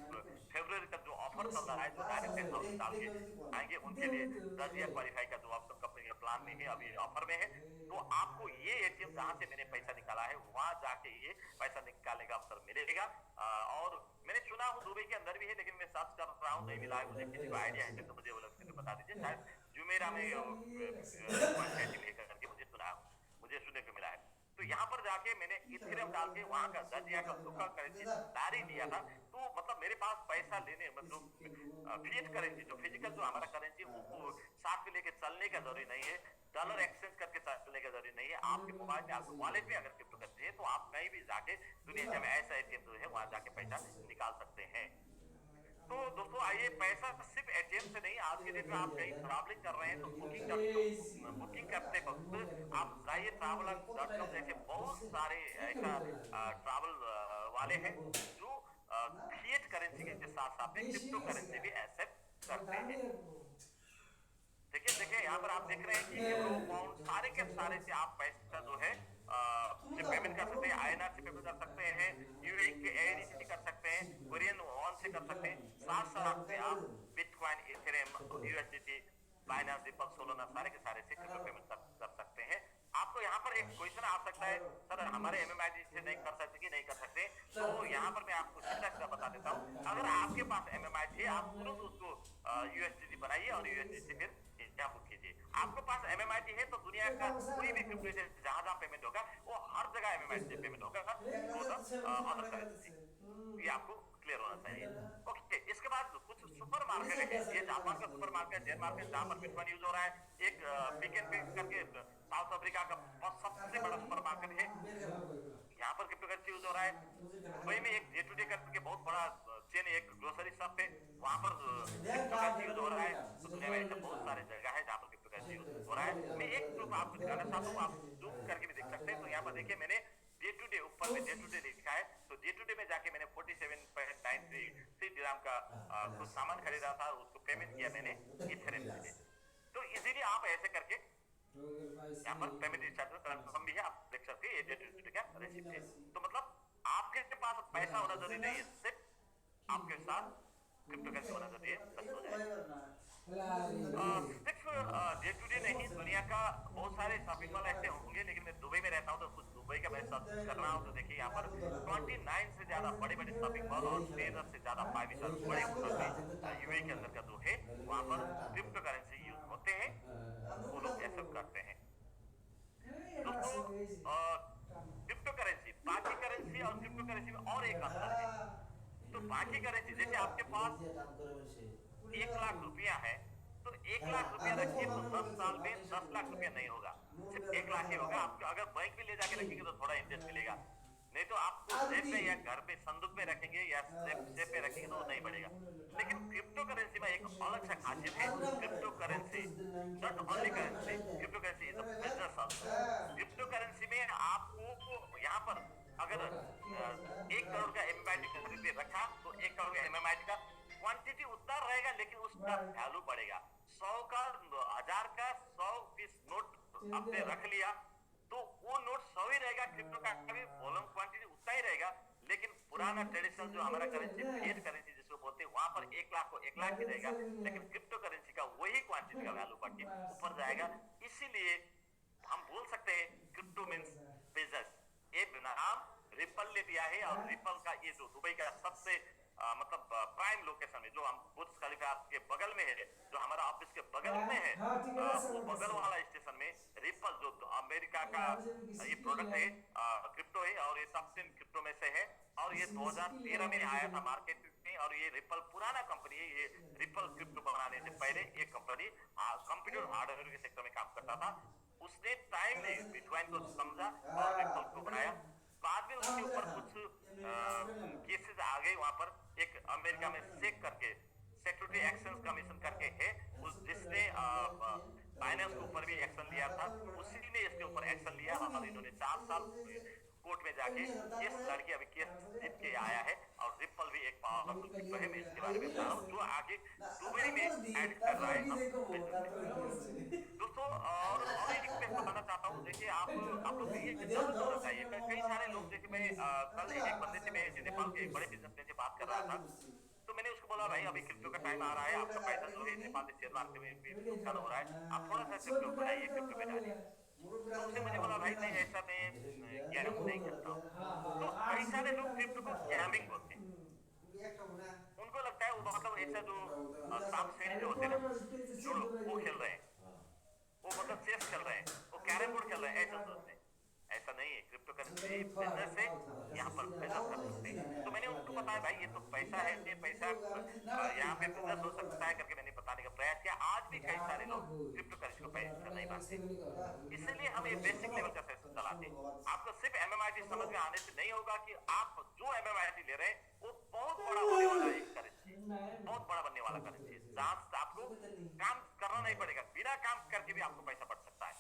फरवरी तक जो ऑफर चल रहा है, जो डायरेक्ट 10,000 डाल के आएंगे, उनके लिए जॉर्जिया क्वालिफाई का जो ऑप्शन कंपनी के प्लान में है, अभी ऑफर में है। तो आपको ये एटीएम जहां से मैंने पैसा निकाला है वहां जाके ये पैसा निकालने का अवसर मिलेगा। और मैंने सुना हूँ दुबई के अंदर भी है, लेकिन मैं सर्च कर रहा हूँ, नहीं मिला है मुझे। किसी को आइडिया है तो मुझे वो लोग से बता दीजिए। शायद जुमेरा में करके मुझे सुना है, मुझे सुनने को मिला है। तो यहाँ पर जाके मैंने इथेरियम डाल के वहां का जॉर्जिया का लोकल करेंसी डायरेक्ट लिया था। तो मतलब मेरे पास पैसा लेने मतलब फिएट करेंसी जो फिजिकल जो हमारा करेंसी वो साथ में लेके चलने का जरूरी नहीं है, डॉलर एक्सचेंज करके चलने का जरूरी नहीं है। आपके मोबाइल में, आपके वॉलेट में अगर क्रिप्टो करेंसी है तो आप कहीं भी जाके दुनिया में ऐसा एटीएम जो है वहां जाके पैसा निकाल सकते हैं। तो दोस्तों आइए, पैसा सिर्फ एटीएम से नहीं, आज के डेट में आप कहीं ट्रैवलिंग कर रहे हैं तो बुकिंग करते वक्त आप जाइए traveler.com जैसे बहुत सारे ऐसा ट्रैवल वाले हैं जो फिएट करेंसी के साथ साथ में क्रिप्टो करेंसी भी एक्सेप्ट करते हैं। देखिए यहाँ पर आप देख रहे हैं कि यूरो पाउंड सारे के सारे से आप पैसा जो है से पेमेंट कर सकते हैं, INR से पेमेंट कर सकते हैं, यूएई के AED से कर सकते हैं, कोरियन वॉन से कर सकते हैं, साथ साथ में आप bitcoin, Ethereum, USDT, Binance, ripple, Solana सारे के सारे से क्रिप्टो पेमेंट कर सकते हैं। आपको यहाँ पर एक क्वेश्चन आ सकता है, सर हमारे MMID से नहीं कर सकते कि नहीं कर सकते? तो यहाँ पर मैं आपको सीधा बता देता हूँ, अगर आपके पास MMID है आप तुरंत उसको USDT बनाइए और USDT फिर बुक कीजिए। आपके पास MMID है तो दुनिया का कोई भी क्रिप्टो से जहां पेमेंट होगा वो हर जगह MMID से पेमेंट होगा अदर करेंसी। ये आपको क्लियर होना चाहिए। ओके, इसके बाद कुछ सुपर मार्केट है, ये जापान का सुपर मार्केट, जेन मार्केट, जहां पर बिटकॉइन यूज हो रहा है। एक पिक एंड पे करके साउथ अफ्रीका का सबसे बड़ा सुपर मार्केट है, यहाँ पर क्रिप्टो करेंसी यूज हो रहा है। दुबई में एक डे टू डे करके बहुत बड़ा चेन, एक ग्रोसरी शॉप है, वहां पर क्रिप्टो करेंसी यूज हो रहा है। तो दुनिया में ऐसे बहुत सारे जगह है जहाँ पर क्रिप्टो करेंसी यूज हो रहा है। मैं एक प्रूफ आपको दिखाना चाहता हूँ, आप जूम करके भी देख सकते हैं। तो यहाँ पर देखिए, मैंने डे टू डे ऊपर में डे टू डे लिखा है, तो डे टू डे में जाके मैंने 47.93 दिरहम का कुछ सामान खरीदा था, उसको पेमेंट किया मैंने इथेरियम से। तो इजीली आप ऐसे करके यहाँ पर पेमेंट कंफर्म भी है, आप देख सकते हैं, ये डे टू डे का रेसिप्ट है। तो मतलब आपके पास पैसा होना जरूरी नहीं है, सिर्फ आपके साथ क्रिप्टो करेंसी होना जरूरी है, बस हो जाएगा। सिर्फ डे टू डे नहीं, दुनिया का बहुत सारे शॉपिंग मॉल ऐसे होंगे, लेकिन मैं दुबई में रहता हूँ तो कुछ दुबई का मैं सर्च कर रहा हूँ। तो देखिए यहाँ पर 29 से ज्यादा बड़े बड़े शॉपिंग मॉल और 13 से ज्यादा 5 स्टार बड़े होटल यूएई के अंदर का जो है वहाँ पर क्रिप्टो करेंसी यूज होते हैं, वो लोग एक्सेप्ट करते हैं। दोस्तों क्रिप्टो करेंसी, बाकी करेंसी और क्रिप्टो करेंसी में और एक अंतर है। तो बाकी करेंसी जैसे आपके पास 1 लाख रुपया है, तो 1 लाख रुपया रखिए तो 10 साल में 10 लाख रुपया नहीं होगा, सिर्फ 1 लाख ही होगा। आपको अगर बैंक में ले जाके रखेंगे तो थोड़ा इंटरेस्ट मिलेगा, नहीं तो आपको जेब में या घर पे संदूक में रखेंगे या जेब पे रखेंगे तो नहीं बढ़ेगा। लेकिन क्रिप्टो करेंसी में एक अलग सा खासियत है, crypto currency not only currency, crypto currency is a business also. Crypto currency में आपको यहाँ पर अगर 1 करोड़ का MMID खरीद रखा तो 1 करोड़ का MMID का क्वांटिटी उतना रहेगा, लेकिन उसका वैल्यू बढ़ेगा। 100 का, 1000 का 100 पीस नोट आपने रख लिया तो वो नोट 100 ही रहेगा, क्रिप्टो का भी वॉल्यूम क्वांटिटी उतना ही रहेगा। लेकिन पुराना ट्रेडिशनल जो हमारा करेंसी, फिएट करेंसी जिसको बोलते हैं, वहां पर 1 लाख को 1 लाख ही रहेगा, लेकिन क्रिप्टो करेंसी का वही क्वांटिटी का वैल्यू बढ़ के ऊपर जाएगा। इसीलिए हम बोल सकते हैं क्रिप्टो मीन्स बिजनेस। ये नाम रिपल ने दिया है, और रिपल का ये जो दुबई का सबसे मतलब प्राइम लोकेशन में, जो हम बुर्ज खलीफा के बगल में है, जो हमारा ऑफिस के बगल में है, वो बगल वाला स्टेशन में रिपल जो अमेरिका का ये प्रोडक्ट है, क्रिप्टो है, और ये टॉप 10 क्रिप्टो में से है। और ये 2013 में आया था मार्केट में, और ये रिपल पुराना कंपनी है। ये रिपल क्रिप्टो बनाने से पहले एक कंपनी कंप्यूटर हार्डवेयर के सेक्टर में काम करता था। उसने टाइम ले बिटकॉइन को समझा और रिपल को बनाया। बाद में उसके ऊपर कुछ केसेस आ गए, वहां पर एक अमेरिका में सेक करके, सिक्योरिटी एक्शन कमीशन करके है, जिसने बाइनेंस के ऊपर भी एक्शन लिया था, उसी ने इसके ऊपर एक्शन लिया, और इन्होंने 4 साल कोर्ट में जाके इस लड़की अभी केस जीत के आया है। और रिपल भी एक पावरफुल क्रिप्टो है, मैं इसके बारे में बता रहा हूँ, जो आगे दुबई में ऐड कर रहा है। देखिए आप लोग ये जरूर समझना चाहिए। कई सारे लोग देखिए, मैं कल एक बंदे से, मैं नेपाल के एक बड़े बिजनेसमैन से बात कर रहा था, तो मैंने उसको बोला भाई अभी क्रिप्टो का टाइम आ रहा है, आपका पैसा जो है नेपाल में शेयर मार्केट में भी नुकसान हो रहा है, आप थोड़ा सा क्रिप्टो बढ़ाइए, क्रिप्टो में डालिए। तो उसने मुझे बोला भाई नहीं ऐसा मैं गैम नहीं करता हूँ। तो कई सारे लोग क्रिप्टो को गैमिंग बोलते हैं, उनको लगता है वो मतलब ऐसा जो सांप सीढ़ी जो होते हैं ना, लूडो वो खेल रहे हैं, वो मतलब चेस खेल रहे हैं, वो कैरम बोर्ड खेल रहे हैं, ऐसा सोचते हैं। ऐसा नहीं है, क्रिप्टो करेंसी बिजनेस है, यहाँ पर बिजनेस कर सकते हैं। तो मैंने उनको बताया भाई ये तो पैसा है, ये पैसा यहाँ पे बिजनेस हो सकता है करके मैंने बताने का प्रयास किया। आज भी कई सारे लोग क्रिप्टो करेंसी को पैसा नहीं मानते, इसलिए हम ये बेसिक लेवल का सेशन चलाते हैं। आपको सिर्फ एमएमआईटी समझ में आने से नहीं होगा कि आप जो एमएमआईटी ले रहे हैं वो बहुत बड़ा होने वाला है, एक करेंसी बहुत बड़ा बनने वाला करेंसी है, जहां आपको काम करना नहीं पड़ेगा, बिना काम करके भी आपको पैसा बढ़ सकता है।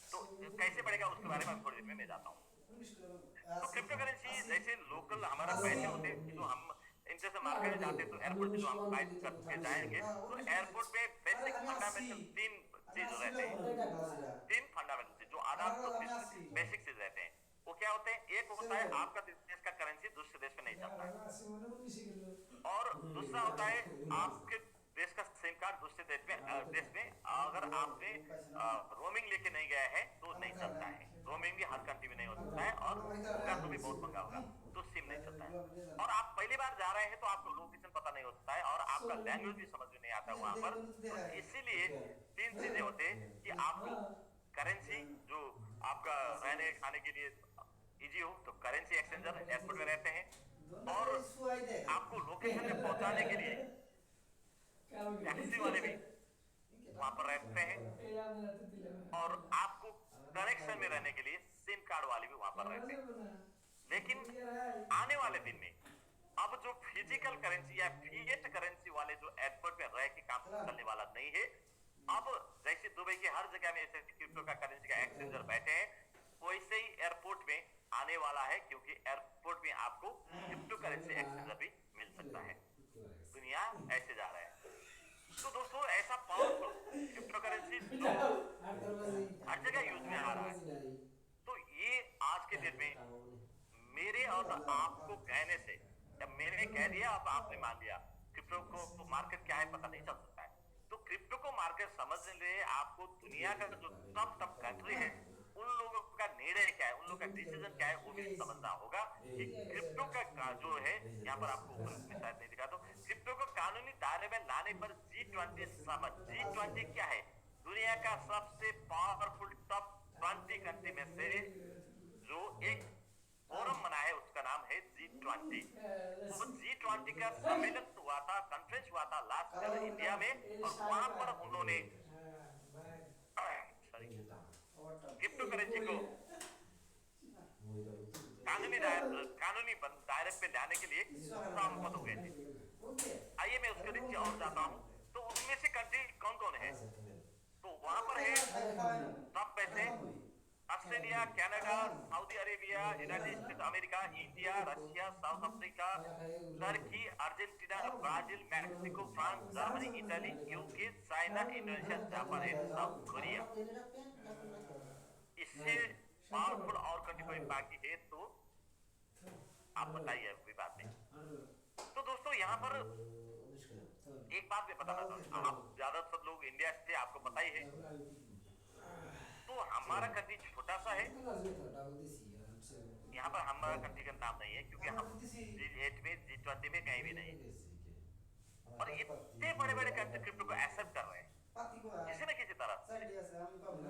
तो कैसे बढ़ेगा उसके बारे में हम थोड़ी देर में मैं जाता हूँ। तो क्रिप्टो करेंसी जैसे लोकल हमारा पैसे होते हैं, जो हम इनसे से मार्केट में जाते हैं, तो एयरपोर्ट से जो हम बाइक करके जाएंगे, तो एयरपोर्ट पे बेसिक फंडामेंटल तीन चीज रहते हैं, तीन फंडामेंटल जो आधार बेसिक चीज रहते हैं। वो क्या होते हैं? एक होता है आपका देश का करेंसी दूसरे देश में नहीं चलता है, और दूसरा होता है आपके देश का सिम कार्ड दूसरे देश में अगर आपने रोमिंग लेके नहीं गया है तो नहीं चलता है। रोमिंग भी हर कंट्री में नहीं हो सकता है, और होगा तो भी बहुत महंगा होगा, तो सिम नहीं चलता है। और आप पहली बार जा रहे हैं तो आपको लोकेशन पता नहीं होता है, और आपका लैंग्वेज भी समझ में नहीं आता वहां पर। तो इसीलिए तीन चीजें होते हैं कि आपको करेंसी जो आपका रहने खाने के लिए इजी हो, तो करेंसी एक्सचेंजर एयरपोर्ट में रहते हैं, और आपको लोकेशन में पहुंचाने के लिए टैक्सी वाले भी वहां पर रहते हैं, और आपको कनेक्शन में रहने के लिए सिम कार्ड वाले भी वहां पर रहते हैं। लेकिन आने वाले दिन में अब जो फिजिकल करेंसी या फिएट करेंसी वाले जो एयरपोर्ट में रह के काम करने वाला नहीं है, अब जैसे दुबई के हर जगह में ऐसे क्रिप्टो का करेंसी का एक्सचेंजर बैठे हैं, वैसे ही एयरपोर्ट में आने वाला है, क्योंकि एयरपोर्ट में आपको क्रिप्टो करेंसी एक्सचेंजर भी मिल सकता है। दुनिया ऐसे जा रहा है। तो दोस्तों ऐसा पावरफुल क्रिप्टो करेंसी जो हर जगह यूज में आ रहा है, तो ये आज के डेट में मेरे और आपको कहने से, जब मैंने कह दिया अब आपने मान लिया, क्रिप्टो को मार्केट क्या है पता नहीं चल सकता है। तो क्रिप्टो को मार्केट समझने के लिए आपको दुनिया का जो टॉप कंट्री है उन लोगों का निर्णय क्या है, उन लोगों का डिसीजन क्या है, वो भी समझना होगा कि क्रिप्टो का जो है, यहाँ पर आपको ऊपर में शायद नहीं दिखा, तो क्रिप्टो को कानूनी दायरे में लाने पर G20 समझ, G20 क्या है? दुनिया का सबसे पावरफुल टॉप 20 कंट्री में से जो एक फोरम बना है, उसका नाम है G20। वो G20 का सम्मेलन हुआ था, कॉन्फ्रेंस हुआ था लास्ट ईयर इंडिया में, और वहां पर उन्होंने क्रिप्टो करेंसी को कानूनी दायरे पे लाने के लिए सहमत हो गए थे। आइए मैं उसके नीचे और जाता हूँ। तो उनमें से कंट्री कौन कौन है? तो वहां पर है टॉप में से Australia, Canada, Saudi Arabia, United state America, India, Russia, south Africa, Turkey, Argentina, Brazil, Mexico, France, Germany, Italy, UK, China, Indonesia, Japan and south Korea. इससे पावरफुल और कंट्री कोई बाकी है तो आप बताइए, कोई बात नहीं। तो दोस्तों यहाँ पर एक बात मैं बताना चाहूँ, आप ज्यादातर लोग इंडिया से, आपको पता ही है, तो हमारा कंट्री छोटा सा है। यहाँ पर हमारा कंट्री का नाम नहीं है, क्योंकि हम G8 में, G20 में कहीं भी नहीं है, और इतने बड़े बड़े कंट्री क्रिप्टो को एक्सेप्ट कर रहे हैं किसी न किसी तरह।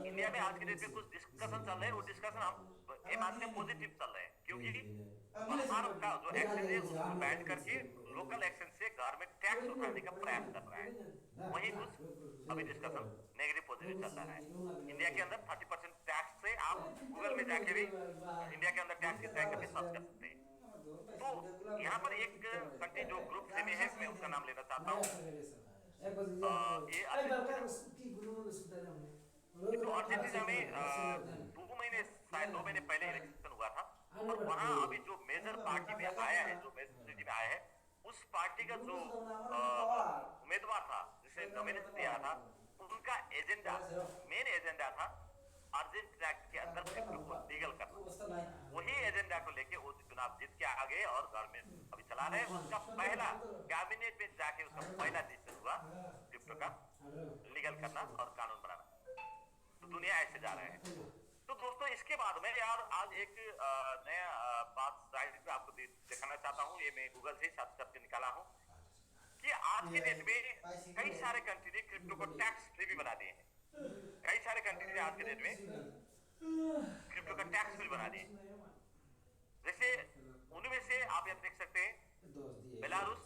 इंडिया में आज के डेट में कुछ डिस्कशन चल रहे हैं, वो डिस्कशन हम ये मानते हैं पॉजिटिव चल रहे हैं, क्योंकि बाहर का जो एक्सचेंज है उसको बैन करके लोकल एक्सचेंज से गवर्नमेंट टैक्स उठाने का प्रयास कर रहा है। वही कुछ अभी डिस्कशन नेगेटिव पॉजिटिव चल रहा है। इंडिया के अंदर 30% टैक्स से आप गूगल में जाके भी इंडिया के अंदर टैक्स कितना है करके सर्च कर सकते हैं। तो यहाँ पर एक कंट्री जो ग्रुप से में है, मैं उसका नाम लेना चाहता हूँ। ये अर्जेंटीना में 2 महीने शायद 2 महीने पहले इलेक्शन हुआ था, और वहाँ अभी जो मेजर पार्टी में आया है, जो मेजोरिटी में आया है, उस पार्टी का जो उम्मीदवार था, जिसे नॉमिनेशन दिया था, उनका एजेंडा, मेन एजेंडा था अर्जेंटीना के अंदर क्रिप्टो को लीगल करना, वही एजेंडा को लेके वो चुनाव जीत के आ गए और गवर्नमेंट अभी चला रहे। उसका पहला कैबिनेट में जाके उसका पहला डिसीजन हुआ क्रिप्टो का लीगल करना और कानून बनाना। तो दुनिया ऐसे जा रहे हैं। तो दोस्तों इसके बाद में यार आज एक नया बात साइड पे आपको दिखाना चाहता हूँ। ये मैं गूगल से सर्च करके निकाला हूँ कि आज के डेट में कई सारे कंट्री ने क्रिप्टो को टैक्स फ्री भी बना दिए हैं। कई सारे कंट्री ने आज के डेट में क्रिप्टो का टैक्स फ्री बना दिए। जैसे उनमें से आप यहाँ देख सकते हैं Belarus,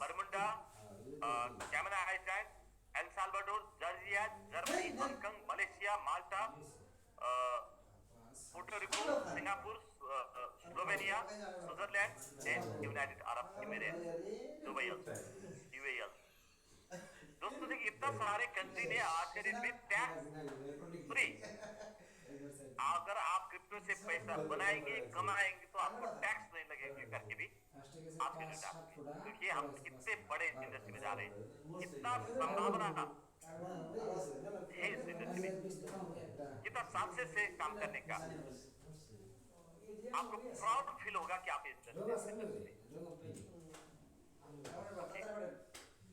Bermuda, Cayman Island, El Salvador, Georgia, Germany, Hong Kong, Malaysia, Malta, Puerto Rico, Singapore, Slovenia, Switzerland and United Arab Emirates, Dubai, UAE. दोस्तों देखिए इतना सारे कंट्री ने आज के दिन में टैक्स फ्री, अगर आप क्रिप्टो से पैसा बनाएंगे कमाएंगे तो आपको टैक्स नहीं लगेगा करके भी आज के डेट आपको देखिए हम कितने बड़े इंडस्ट्री में जा रहे हैं। कितना संभावना है इस इंडस्ट्री में, कितना साहस से काम करने का। आपको प्राउड फील होगा कि आप इस इंडस्ट्री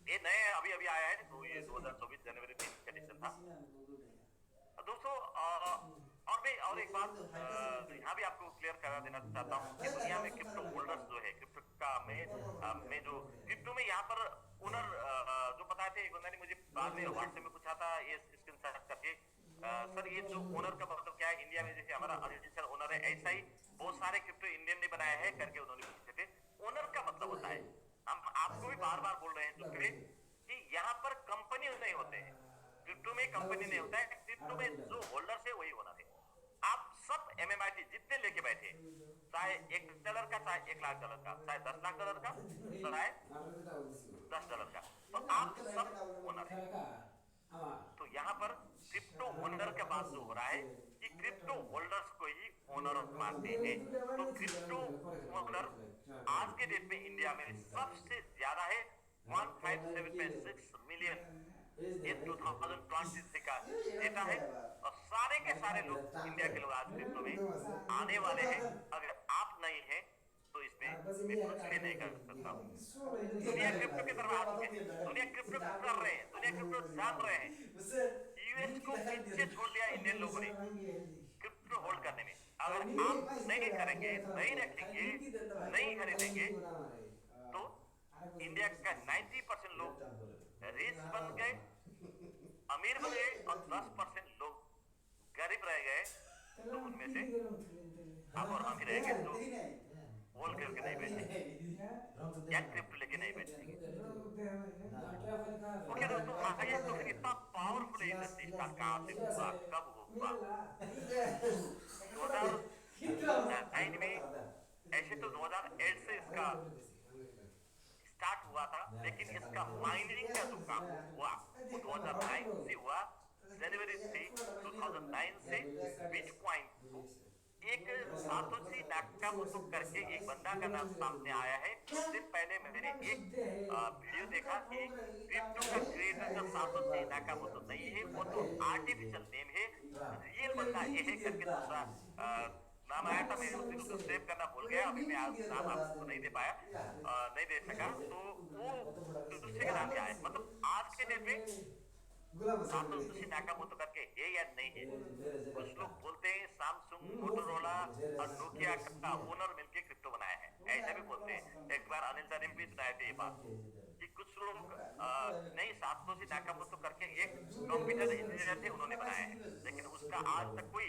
ये नए अभी अभी आया है। तो ये 2024 जनवरी में कंडीशन था दोस्तों। और एक बात यहाँ भी आपको क्लियर करा देना चाहता हूँ कि दुनिया में क्रिप्टो होल्डर्स जो है क्रिप्टो का में जो क्रिप्टो में यहाँ पर ओनर जो बताए थे, एक बंदा ने मुझे बाद में व्हाट्सएप में पूछा था ये स्क्रीनशॉट करके, सर ये जो ओनर का मतलब क्या है? इंडिया में जैसे हमारा अनऑफिशियल ओनर है, ऐसा ही बहुत सारे क्रिप्टो इंडियन ने बनाया है करके उन्होंने पूछे थे। ओनर का मतलब होता है, हम आपको भी बार बार बोल रहे हैं कि यहाँ पर कंपनी नहीं होते हैं, क्रिप्टो में कंपनी नहीं होता है। क्रिप्टो में जो होल्डर है वही ओनर है। आप सब MMIT जितने लेके बैठे, चाहे $1 का, चाहे $1,00,000 का, चाहे $10,00,000 का, चाहे $10 का, तो आप सब ओनर है। तो यहाँ पर क्रिप्टो ओनर के बाद जो हो रहा है कि क्रिप्टो होल्डर्स को ही ओनर मानते हैं। तो क्रिप्टो ओनर आज के डेट में इंडिया में सबसे ज्यादा है, 157.6 मिलियन ये 2020 का डेटा है। और सारे के सारे लोग इंडिया के लोग आज क्रिप्टो में आने वाले हैं। अगर आप नहीं हैं तो इसमें मैं कुछ भी नहीं कर सकता हूँ। दुनिया क्रिप्टो की तरफ आ चुके हैं, दुनिया क्रिप्टो कर रहे हैं, दुनिया क्रिप्टो जान रहे हैं। यूएस को पीछे छोड़ दिया इंडियन लोगों ने क्रिप्टो होल्ड करने में। अगर आप नहीं करेंगे, नहीं रखेंगे, नहीं खरीदेंगे तो इंडिया का 90% लोग रिच बन गए, अमीर बन गए और 10% लोग गरीब रह गए। तो उनमें से आप और हम ही रह गए जो होल्ड करके नहीं बैठेंगे या क्रिप्टो लेके नहीं बैठेंगे। ओके दोस्तों, आइए तो फिर इतना पावरफुल इंडस्ट्री स्टार्ट कहाँ से हुआ, कब हुआ? 2009 में, ऐसे तो 2008 से इसका स्टार्ट हुआ था, लेकिन इसका माइनिंग का जो काम हुआ वो 2009 से हुआ। जनवरी 2009 से बिटकॉइन एक सातोशी नाकामोटो करके एक बंदा का नाम सामने आया है। कुछ दिन पहले मैंने एक वीडियो देखा कि क्रिप्टो का क्रिएटर जो सातोशी नाकामोटो नहीं है, वो तो आर्टिफिशियल नेम है, रियल बंदा ये है करके दूसरा नाम आया था। मैं उस दिन उसको सेव करना भूल गया, अभी मैं नाम आपको नहीं दे पाया, नहीं दे सका। तो वो दूसरे का नाम क्या है, मतलब आज के डेट में सातोशी नाकामोटो करके है या नहीं है? कुछ लोग बोलते हैं सैमसंग, मोटोरोला और नोकिया का ओनर मिलके क्रिप्टो बनाया है, ऐसा भी बोलते हैं। एक बार अनिल सर ने भी सुनाए थे ये बात कि कुछ लोग नहीं, सातोशी नाकामोटो करके एक कंप्यूटर इंजीनियर थे, उन्होंने बनाया है, लेकिन उसका आज तक कोई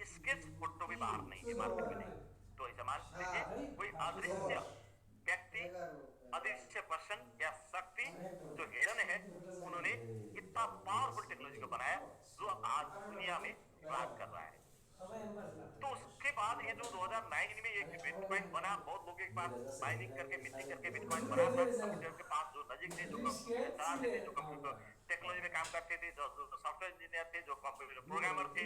स्केच फोटो भी बाहर नहीं है, मार्केट में नहीं। तो ऐसा मान लीजिए कोई अदृश्य व्यक्ति, अदृश्य पर्सन या शक्ति जो हिडन है, उन्होंने इतना पावरफुल टेक्नोलॉजी को बनाया जो आज दुनिया में राज कर रहा है। तो उसके बाद ये जो 2009 में एक बिटकॉइन बना, बहुत लोगों के पास माइनिंग करके मिनिंग करके बिटकॉइन बना था। कंप्यूटर के पास जो नजीक थे, जो कंप्यूटर चलाते थे, जो कंप्यूटर टेक्नोलॉजी में काम करते थे, जो सॉफ्टवेयर इंजीनियर थे, जो कंप्यूटर प्रोग्रामर थे,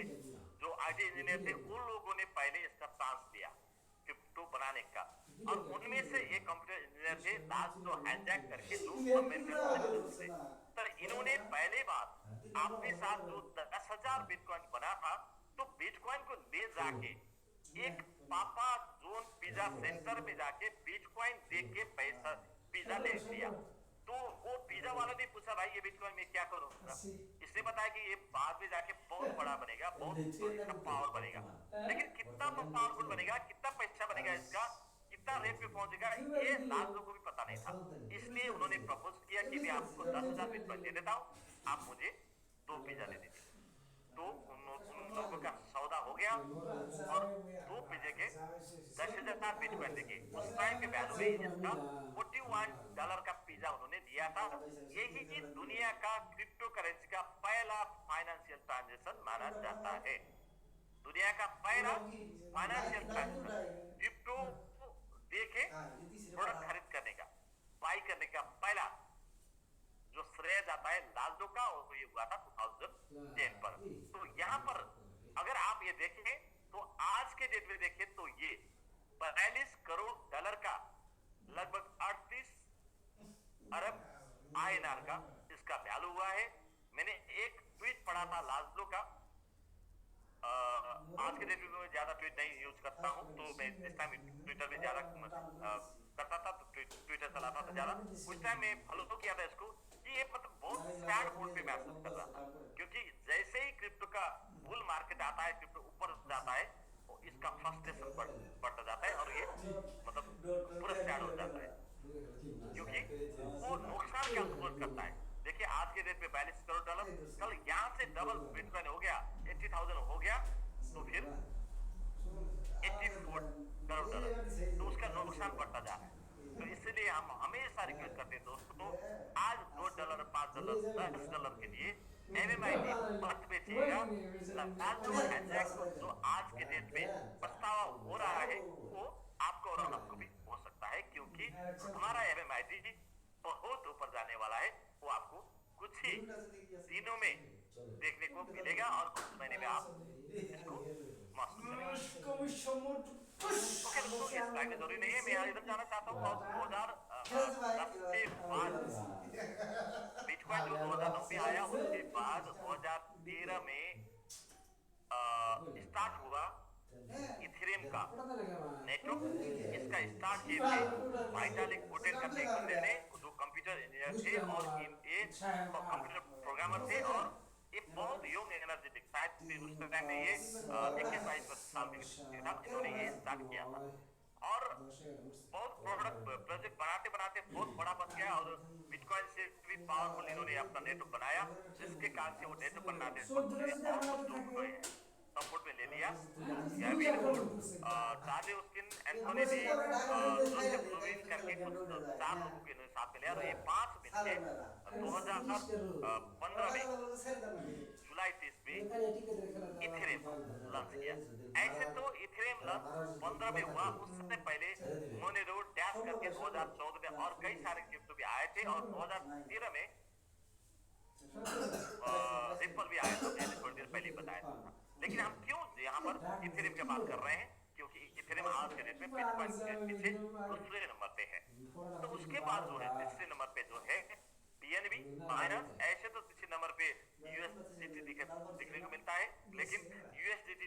जो IT इंजीनियर थे, उन लोगों ने पहले इसका चांस लिया क्रिप्टो बनाने का। और उनमें से एक कंप्यूटर इंजीनियर थे दास, जो हाईजैक करके जो अमेरिकन थे। तो इन्होंने पहले बार अपने साथ जो 10,000 बिटकॉइन बना था तो बिटकॉइन को ले जाके एक पापा जोन पिज्जा सेंटर में जाके बिटकॉइन दे के पैसा पिज्जा ले लिया। तो वो पिज्जा वाला ने पूछा भाई ये बिटकॉइन में क्या करूंगा, इसने बताया कि ये बाद में जाके बहुत बड़ा बनेगा, बहुत इसका पावर बनेगा, लेकिन कितना पावरफुल बनेगा, कितना पैसा बनेगा इसका, कितना रेट पे पहुंचेगा, ये लाखों को भी पता नहीं था। इसलिए उन्होंने प्रपोज किया कि मैं आपको 10,000 बिटकॉइन दे देता हूँ, आप मुझे 2 पिज्जा दे दीजिए। तो उन लोगों का सौदा हो गया और 2 पिज्जे के 10,000 बिटकॉइन देके उस टाइम के वैल्यू में इसका $41 का पिज्जा उन्होंने दिया था। यही की दुनिया का क्रिप्टो करेंसी का पहला फाइनेंशियल ट्रांजेक्शन माना जाता है। दुनिया का पहला फाइनेंशियल ट्रांजेक्शन क्रिप्टो देके प्रोडक्ट खरीद करने का, बाई करने का पहला जो श्रेय जाता है लाजो का, और ये हुआ था 2010 पर। तो यहाँ पर अगर आप ये देखें तो आज के डेट में देखें तो ये $42 करोड़ का लगभग 38 अरब INR का इसका वैल्यू हुआ है। मैंने एक ट्वीट पढ़ा था लाजो का, आज के डेट में मैं ज्यादा ट्वीट नहीं यूज करता हूं, तो मैं इस टाइम ट्विटर में ज्यादा करता था, तो ट्विटर चलाता था ज्यादा। उस टाइम मैं फॉलो तो किया था इसको कि ये मतलब बहुत सैड मोड पे मैसेज कर रहा था, क्योंकि जैसे ही क्रिप्टो का बुल मार्केट आता है, क्रिप्टो ऊपर जाता है, तो इसका फ्रस्ट्रेशन बढ़ता जाता है और ये मतलब पूरा सैड हो जाता है, क्योंकि वो नुकसान कैलकुलेट करता है। देखिए आज के डेट पे $42 करोड़, कल यहाँ से डबल बिटकॉइन हो गया, 80,000 हो गया, तो फिर $84 करोड़, तो उसका नुकसान बढ़ता जा रहा है। तो इसलिए हम हमेशा रिक्वेस्ट करते हैं दोस्तों, आज $2, $5, $10 के लिए MMIT मत बेचिएगा। जो आज के डेट में पछतावा हो रहा है वो आपको और हमको भी हो सकता है, क्योंकि हमारा MMIT बहुत ऊपर जाने वाला है। वो आपको कुछ ही दिनों में देखने को मिलेगा और कुछ महीने में आप इसको महसूस करेंगे। ओके दोस्तों, इस टाइम में जरूरी नहीं है, मैं इधर जाना चाहता हूँ। और 2010 के बाद बिटकॉइन जो 2009 में आया, उसके बाद 2013 में स्टार्ट हुआ इथेरियम का नेटवर्क। इसका स्टार्ट किए थे वाइटालिक बुटेन करके एक बंदे ने, जो कंप्यूटर इंजीनियर थे और ये कंप्यूटर प्रोग्रामर थे, और ये बहुत यंग एनर्जेटिक, शायद उस टाइम में ये 21-22 साल के था, इन्होंने ये स्टार्ट किया था और बहुत प्रोजेक्ट बनाते बनाते बहुत बड़ा बन गया और बिटकॉइन से भी पावरफुल इन्होंने अपना नेटवर्क बनाया, जिसके कारण से वो नेटवर्क बनाने सपोर्ट में ले लिया। Gavin Wood, Darlene Anthony Di, Joseph Lubin करके कुछ 4 लोगों के साथ मिले, और ये 5 मिलके 2015 में जुलाई 30 में इथेरियम लॉन्च किया। ऐसे तो इथेरियम लॉन्च 15 में हुआ, उससे पहले मोनेरो, डैश करके 2014 में और कई सारे क्रिप्टो भी आए थे, और 2013 में रिपल भी आया था, मैंने थोड़ी देर पहले बताया था। लेकिन हम क्यों यहाँ पर इथेरियम की बात कर रहे हैं, क्योंकि इथेरियम आज के डेट में बिटकॉइन के पीछे दूसरे नंबर पे है। तो उसके बाद जो है तीसरे नंबर पे जो है BNB, बाइनेंस। ऐसे तो तीसरे नंबर पे USDT दिखने को मिलता है, लेकिन USDT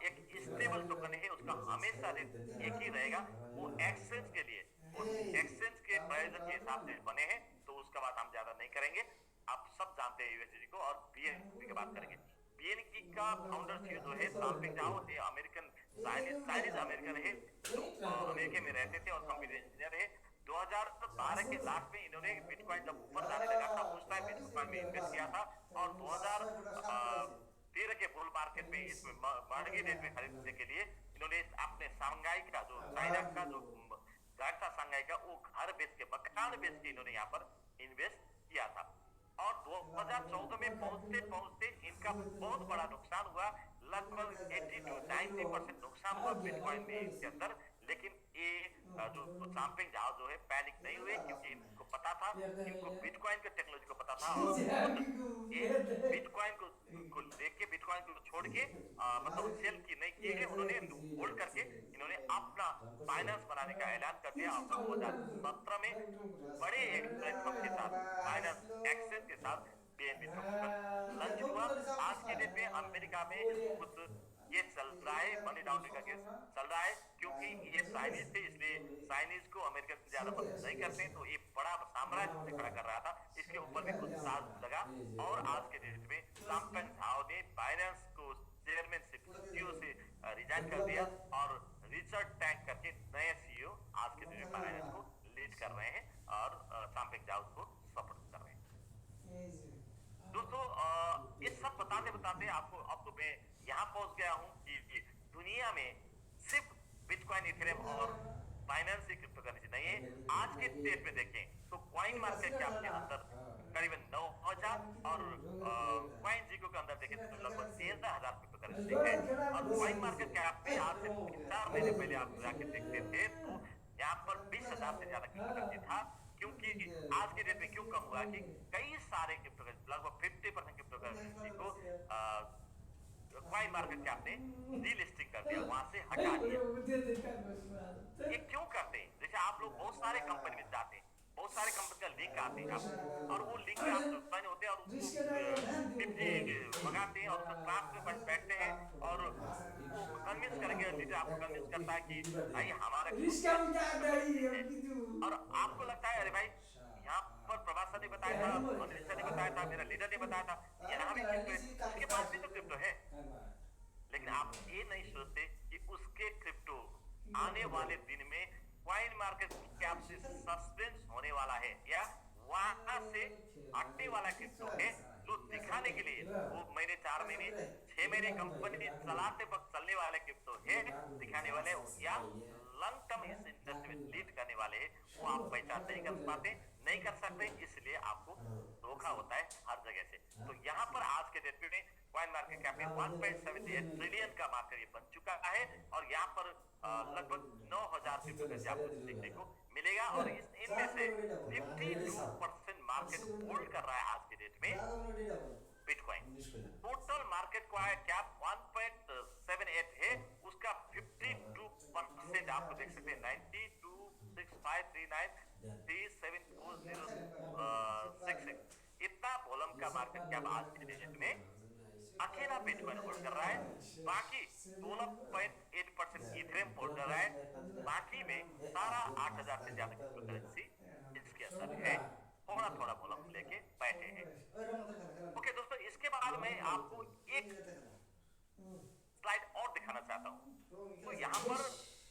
एक स्टेबल टोकन है, उसका हमेशा रेट एक ही रहेगा। वो एक्सचेंज के लिए, वो एक्सचेंज के प्रयोजन के हिसाब से बने हैं, तो उसका बात हम ज्यादा नहीं करेंगे। आप सब जानते हैं USDT को, और BNB की बात करेंगे। BNB का फाउंडर जो है साम्पिंग झाओ, अमेरिकन चाइनीज अमेरिकन है, जो अमेरिका में रहते थे और कंप्यूटर इंजीनियर है। 2012 के लास्ट में इन्होंने बिटकॉइन जब ऊपर जाने लगा था, उस टाइम बिटकॉइन में इन्वेस्ट किया था, और 2013 के बुल मार्केट में इसमें बढ़ी रेट में खरीदने के लिए इन्होंने अपने शंघाई का, जो चाइना का जो घर था शंघाई का, वो घर बेच के, मकान बेच के इन्होंने यहाँ पर इन्वेस्ट किया था। और 2014 में पहुंचते पहुंचते इनका बहुत बड़ा नुकसान हुआ, लगभग 80 to 90% नुकसान हुआ बिटकॉइन में इसके अंदर। लेकिन ये जो साम्पिंग झाओ जो है पैनिक नहीं हुए, क्योंकि इनको पता था, इनको बिटकॉइन के टेक्नोलॉजी को पता था, और ये बिटकॉइन को देख के, बिटकॉइन को छोड़ के मतलब सेल की नहीं किए, उन्होंने होल्ड करके इन्होंने अपना फाइनेंस बनाने का ऐलान कर दिया। 2017 में बड़े एक प्लेटफॉर्म के साथ, फाइनेंस एक्सचेंज के साथ BNB लॉन्च हुआ। आज आज के डेट में अमेरिका में कुछ ये चल रहा है, मनी लॉन्ड्रिंग का केस चल रहा है, क्योंकि ये चाइनीज थे, इसलिए चाइनीज को अमेरिकन ज्यादा पसंद नहीं करते, तो ये बड़ा साम्राज्य से खड़ा कर रहा था, इसके ऊपर भी कुछ चार्ज लगा। और आज के डेट में लामपेन झाओ ने बाइनेंस को चेयरमैनशिप सीईओ से रिजाइन कर दिया और रिचर्ड टैंक करके नए सीईओ आज के डेट में बाइनेंस को लीड कर रहे हैं और लामपेन झाओ को सपोर्ट कर रहे हैं। दोस्तों ये सब बताते बताते आपको अब तो मैं यहाँ पहुंच गया हूँ कि दुनिया में सिर्फ बिटकॉइन, इथेरियम और बाइनेंस ही क्रिप्टो करेंसी नहीं है। आज के डेट में देखें तो कॉइन मार्केट कैप के अंदर करीबन 9,000 और कॉइन जीको के अंदर देखें तो लगभग 13,000 क्रिप्टो करेंसी है। और कॉइन मार्केट कैप पे आज से 4 महीने पहले आप जाके देखते थे तो यहाँ पर 20,000 से ज्यादा क्रिप्टो करेंसी था, क्योंकि आज के डेट में क्यों कम हुआ कि कई सारे क्रिप्टो करेंसी, लगभग 50% क्रिप्टो करेंसी को कॉइन मार्केट कैप ने डीलिस्टिंग कर दिया, वहां से हटा दिया। ये क्यों करते हैं? जैसे आप लोग बहुत सारे कंपनी में जाते हैं, बहुत सारे कंपनी का लिंक आते हैं और वो लिंक में आप साइन होते हैं और उसको मंगाते हैं और उसको क्लास में बैठते हैं और कन्विंस करेंगे, लीडर आपको कन्विंस करता है कि भाई हमारा, और आपको लगता है अरे भाई यहाँ पर प्रभास ने बताया था, अनिल सर ने बताया था, मेरा लीडर ने बताया था, यहाँ भी क्रिप्टो है, उसके पास भी तो क्रिप्टो है। लेकिन आप ये नहीं सोचते कि उसके क्रिप्टो आने वाले दिन में कॉइन मार्केट कैप से सस्पेंस होने वाला है या वहां से हटने वाला क्रिप्टो है, जो दिखाने के लिए वो महीने 4 महीने 6 महीने कंपनी चलाते वक्त चलने वाले क्रिप्टो है दिखाने वाले, या लॉन्ग टर्म इस इंडस्ट्री में लीड करने वाले हैं, वो आप पहचान नहीं कर पाते, नहीं कर सकते, इसलिए आपको धोखा होता है हर जगह से। तो यहाँ पर आज के डेट में कॉइन मार्केट कैप में 1.78 ट्रिलियन का मार्केट ये बन चुका है और यहाँ पर लगभग 9,000 क्रिप्टो करेंसी आपको देखने को मिलेगा और इनमें से 52% मार्केट होल्ड कर रहा है आज के डेट में बिटकॉइन। टोटल मार्केट कैप 1.78 है, उसका 52% आपको देख सकते हैं 926539374066 इतना वॉल्यूम का मार्केट कैप आज के डेट में अकेला बिटकॉइन होल्ड कर रहा है। बाकी 16.8% इथेरियम होल्ड कर रहा है, बाकी में सारा 8,000 से ज्यादा क्रिप्टो करेंसी इसके अंदर है, थोड़ा थोड़ा वॉल्यूम लेके बैठे हैं। ओके दोस्तों, इसके बाद मैं आपको एक स्लाइड और दिखाना चाहता हूँ। तो यहाँ पर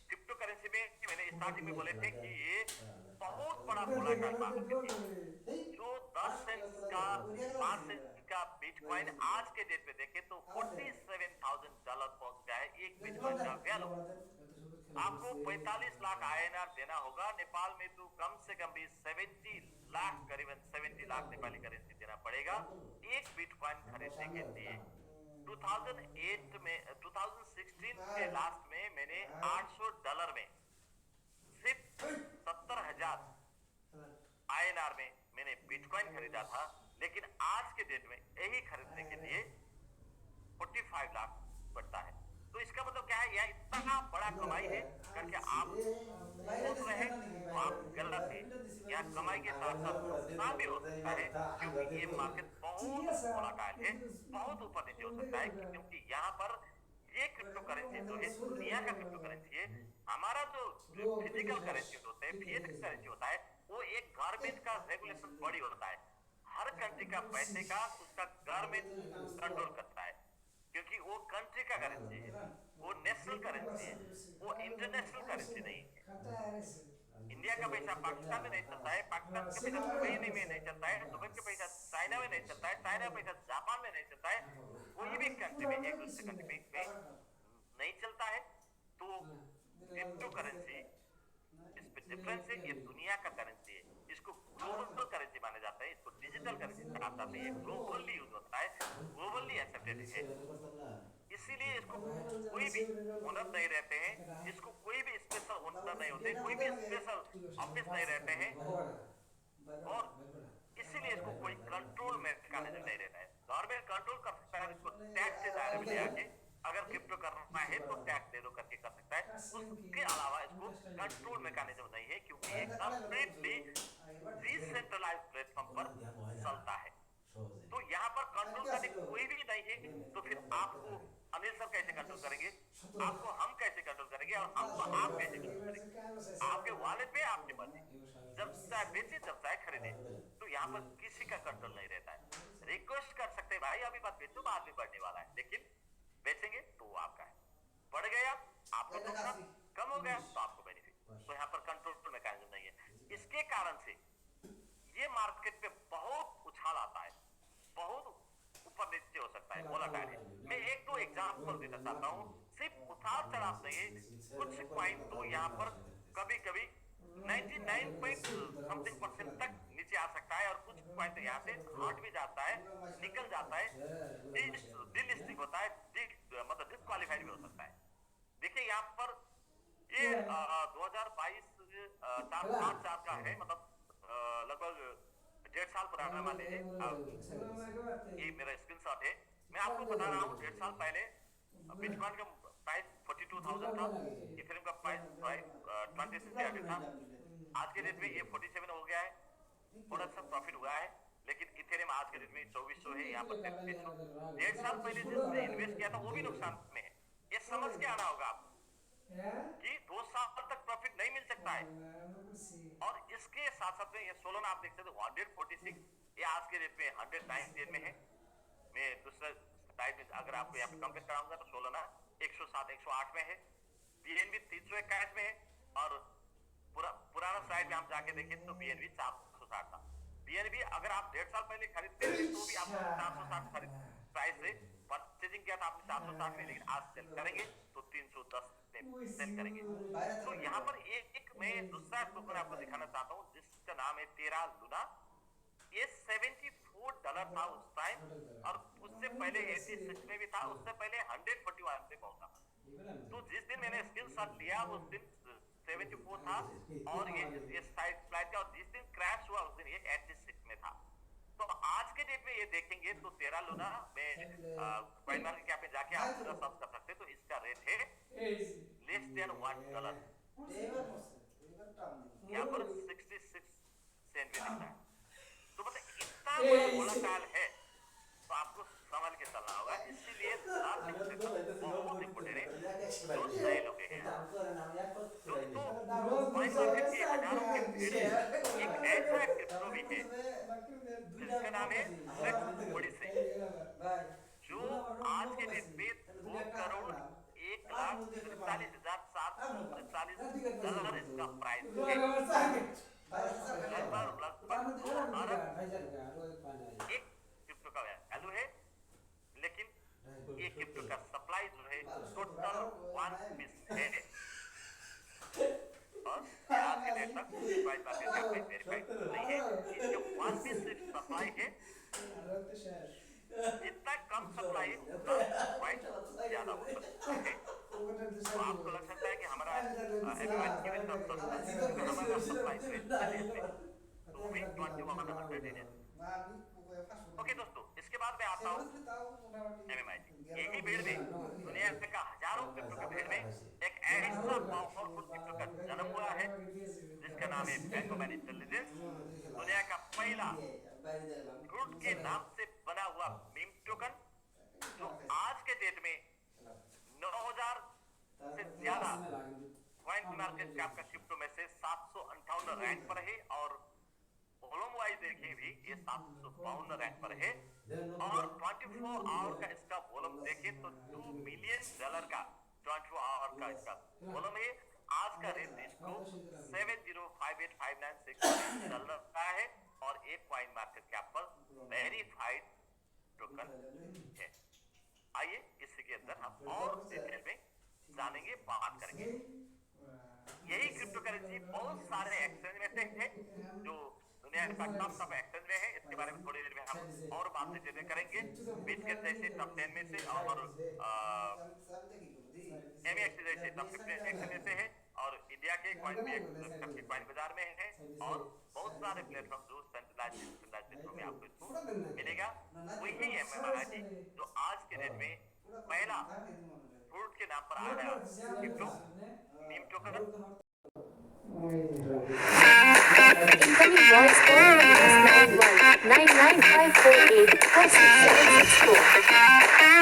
क्रिप्टो करेंसी में मैंने स्टार्टिंग में बोले थे कि ये बहुत बड़ा वोलेटाइल मार्केट है, जो 10 सेंट का 5 सेंट का बिटकॉइन आज के डेट पे देखे तो $47,000 पहुंच गया है एक बिटकॉइन का वैल्यू। आपको 45 लाख INR देना होगा, नेपाल में तो कम से कम भी 70 लाख, करीबन 70 लाख नेपाली करेंसी देना पड़ेगा एक बिटकॉइन खरीदने के लिए। 2016 के लास्ट में मैंने $800 में सिर्फ 70,000 INR में मैंने बिटकॉइन खरीदा था, लेकिन आज के डेट में यही खरीदने के लिए 45 लाख पड़ता है। तो इसका मतलब क्या है, यह इतना बड़ा कमाई है करके आप सोच रहे हैं तो आप गलत है। यह कमाई के साथ साथ नुकसान भी हो सकता है, क्योंकि ये मार्केट बहुत वोलेटाइल है, बहुत ऊपर नीचे हो सकता है, क्योंकि यहाँ पर ये क्रिप्टो करेंसी जो है दुनिया का क्रिप्टो करेंसी है। हमारा जो फिजिकल करेंसी होता है, फिएट करेंसी होता है, वो एक गवर्नमेंट का रेगुलेशन बॉडी होता है, हर कंट्री का पैसे का उसका गवर्नमेंट कंट्रोल करता है, क्योंकि वो कंट्री का करेंसी है, वो नेशनल करेंसी है, वो इंटरनेशनल करेंसी नहीं है। इंडिया का पैसा पाकिस्तान में नहीं चलता है, पाकिस्तान का पैसा दुबई में नहीं चलता है, दुबई का पैसा चाइना में नहीं चलता है, चाइना का पैसा जापान में नहीं चलता है, कोई भी कंट्री में एक दूसरे कंट्री में नहीं चलता है। तो क्रिप्टो करेंसी इसमें डिफरेंस है, ये दुनिया का करेंसी है, इसको ग्लोबल करेंसी माना जाता है, इसको डिजिटल करेंसी कहा जाता है, ये ग्लोबली यूज होता है, ग्लोबली एक्सेप्टेड है, इसीलिए इसको कोई भी ओनर नहीं रहते हैं, इसको कोई भी स्पेशल ओनर नहीं होते, कोई भी स्पेशल ऑफिस नहीं रहते हैं, और इसीलिए इसको कोई कंट्रोल मैकेनिज्म नहीं रहता है। गवर्नमेंट कंट्रोल कर सकता है, इसको टैक्स के दायरे में ले आके अगर क्रिप्टो करना है तो टैक्स दे दो करके कर सकता है, उसके अलावा इसको कंट्रोल मैकेनिज्म नहीं है, क्योंकि ये कंप्लीटली डिसेंट्रलाइज्ड प्लेटफॉर्म पर चलता है। तो यहाँ पर कंट्रोल करने कोई भी नहीं है, देखिए तो फिर आपको अनिल सर कैसे कंट्रोल करेंगे, आपको हम कैसे कंट्रोल करेंगे और हमको आप कैसे कंट्रोल करेंगे। आपके वॉलेट पे आपके मर्जी, जब चाहे बेचे जब चाहे खरीदे, तो यहाँ पर किसी का कंट्रोल नहीं रहता है। रिक्वेस्ट कर सकते हैं भाई अभी मत बेचो, बाद में बढ़ने वाला है, लेकिन बेचेंगे तो वो आपका है। बढ़ गया आपको नुकसान, कम हो गया तो आपको बेनिफिट। तो यहाँ पर कंट्रोल मैकेनिज्म नहीं है। इसके कारण से ये मार्केट पे बहुत उछाल आता है, बहुत ऊपर नीचे हो सकता है, वोलेटाइल है। मैं एक दो एग्जांपल देना चाहता हूँ, सिर्फ उतार चढ़ाव नहीं है, कुछ पॉइंट तो यहाँ पर कभी कभी 99.something% तक नीचे आ सकता है, और कुछ पॉइंट यहाँ से हट भी जाता है, निकल जाता है, डिलिस्टिंग होता है, मतलब डिस्क्वालीफाइड भी हो सकता है। देखिए यहाँ पर ये 2022 4/4 का है, मतलब लगभग 1.5 साल पुराना मान लीजिए। ये मेरा स्क्रीनशॉट है, मैं आपको बता रहा हूँ 1.5 साल पहले बिटकॉइन का प्राइस 42,000 था, इथेरियम का प्राइस 2600 था। आज के डेट में ये 47 हो गया है, थोड़ा सा प्रॉफिट हुआ है, लेकिन इथेरियम आज के डेट में 2400 है, यहाँ पर 3300। 1.5 साल पहले जिसने इन्वेस्ट किया था वो भी नुकसान में है। ये समझ के आना होगा आपको कि 2 साल तक प्रॉफिट नहीं मिल सकता है। और इसके साथ साथ में ये सोलोना आप देख सकते हो 146, ये आज के डेट में 109 में है। मैं दूसरा स्लाइड में अगर आपको यहाँ पे कंपेयर कराऊंगा तो सोलोना 107 108 में है, बीएनबी 321 में है, और पुराना स्लाइड में हम जाके देखें तो बीएनबी 460 था। बीएनबी अगर आप 1.5 साल पहले खरीदते थे तो भी आपको 460 प्राइस से परचेजिंग किया था आपने 460 में, लेकिन आज सेल करेंगे तो 310 सेल करेंगे। तो यहाँ पर एक मैं दूसरा टोकन आपको दिखाना चाहता हूँ जिसका नाम है टेरा लूना। ये $74 था उस टाइम, और उससे पहले 86 में भी था, उससे पहले 141 पे पहुंचा। तो जिस दिन मैंने स्क्रीनशॉट लिया उस दिन 74 था, और ये साइड फ्लाइट का, और जिस दिन क्रैश हुआ उस दिन ये 86 में था। तो आज के डेट में ये देखेंगे तो टेरा लूना में कॉइन मार्केट कैप में जाके आप पूरा सर्च कर सकते हैं, तो इसका रेट है लेस देन $1। यहाँ पर 66 सेंट भी दिखता है। तो मतलब इतना बड़ा वोलेटाइल है, तो आपको संभल के चलना होगा। इसीलिए बहुत इंपोर्टेंट है जो नए लोग हैं दोस्तों, कॉइन मार्केट के हजारों के भीड़ है। एक ऐसा क्रिप्टो भी है जिसका नाम है ओडिसी, जो आज के डेट में $2,43,743 इसका प्राइस है। लगभग 2 अरब एक क्रिप्टो का वैल्यू है, लेकिन ये क्रिप्टो का सप्लाई जो है टोटल 1 पीस है, और आज के डेट तक प्राइस मार्केट कैप में वेरीफाइड नहीं है। इसका 1 पीस सप्लाई है, जितना कम सप्लाई उतना प्राइस ज्यादा हो सकता है। तो आपको लग सकता है कि हमारा ओके दोस्तों, इसके बाद मैं आता हूँ MMIT। यही भीड़ में दुनिया का हजारों क्रिप्टो के भीड़ में एक ऐसा पावरफुल क्रिप्टो का जन्म हुआ है जिसका नाम है बैंक ऑफ इंटेलिजेंस। दुनिया का पहला फ्रूट के नाम से बना हुआ मीम टोकन, जो आज के डेट में 9,000 से ज्यादा कॉइन मार्केट कैप का क्रिप्टो में से 758 रैंक पर है, और वॉल्यूम वाइज देखिए भी ये 752 रैंक पर है, और 24 आवर का इसका वॉल्यूम देखिए तो $2 मिलियन का 24 आवर का इसका वॉल्यूम है। आज का रेट इसको 705859 चल रहा है, और एक कॉइन मार्केट कैप पर वेरीफाइड टोकन है। आइए इसी के अंदर हम और डिटेल में जानेंगे, बात करेंगे। यही क्रिप्टो करेंसी बहुत सारे एक्सचेंज में से है, जो दुनिया का टॉप एक्सचेंज में है। इसके बारे में थोड़ी देर में हम और बात डिटेल करेंगे। बिटकॉइन जैसे टॉप 10 में से, और MX जैसे टॉप 15 एक्सचेंज में से है, और इंडिया के कॉइन बाजार में है, और बहुत सारे प्लेटफॉर्म जो सेंट्रलाइज्ड में आपको इसको मिलेगा। वही MMIT जो आज के डेट में पहला फ्रूट के नाम पर आया crypto meme token. Incoming voice call is 91. 99548 4664.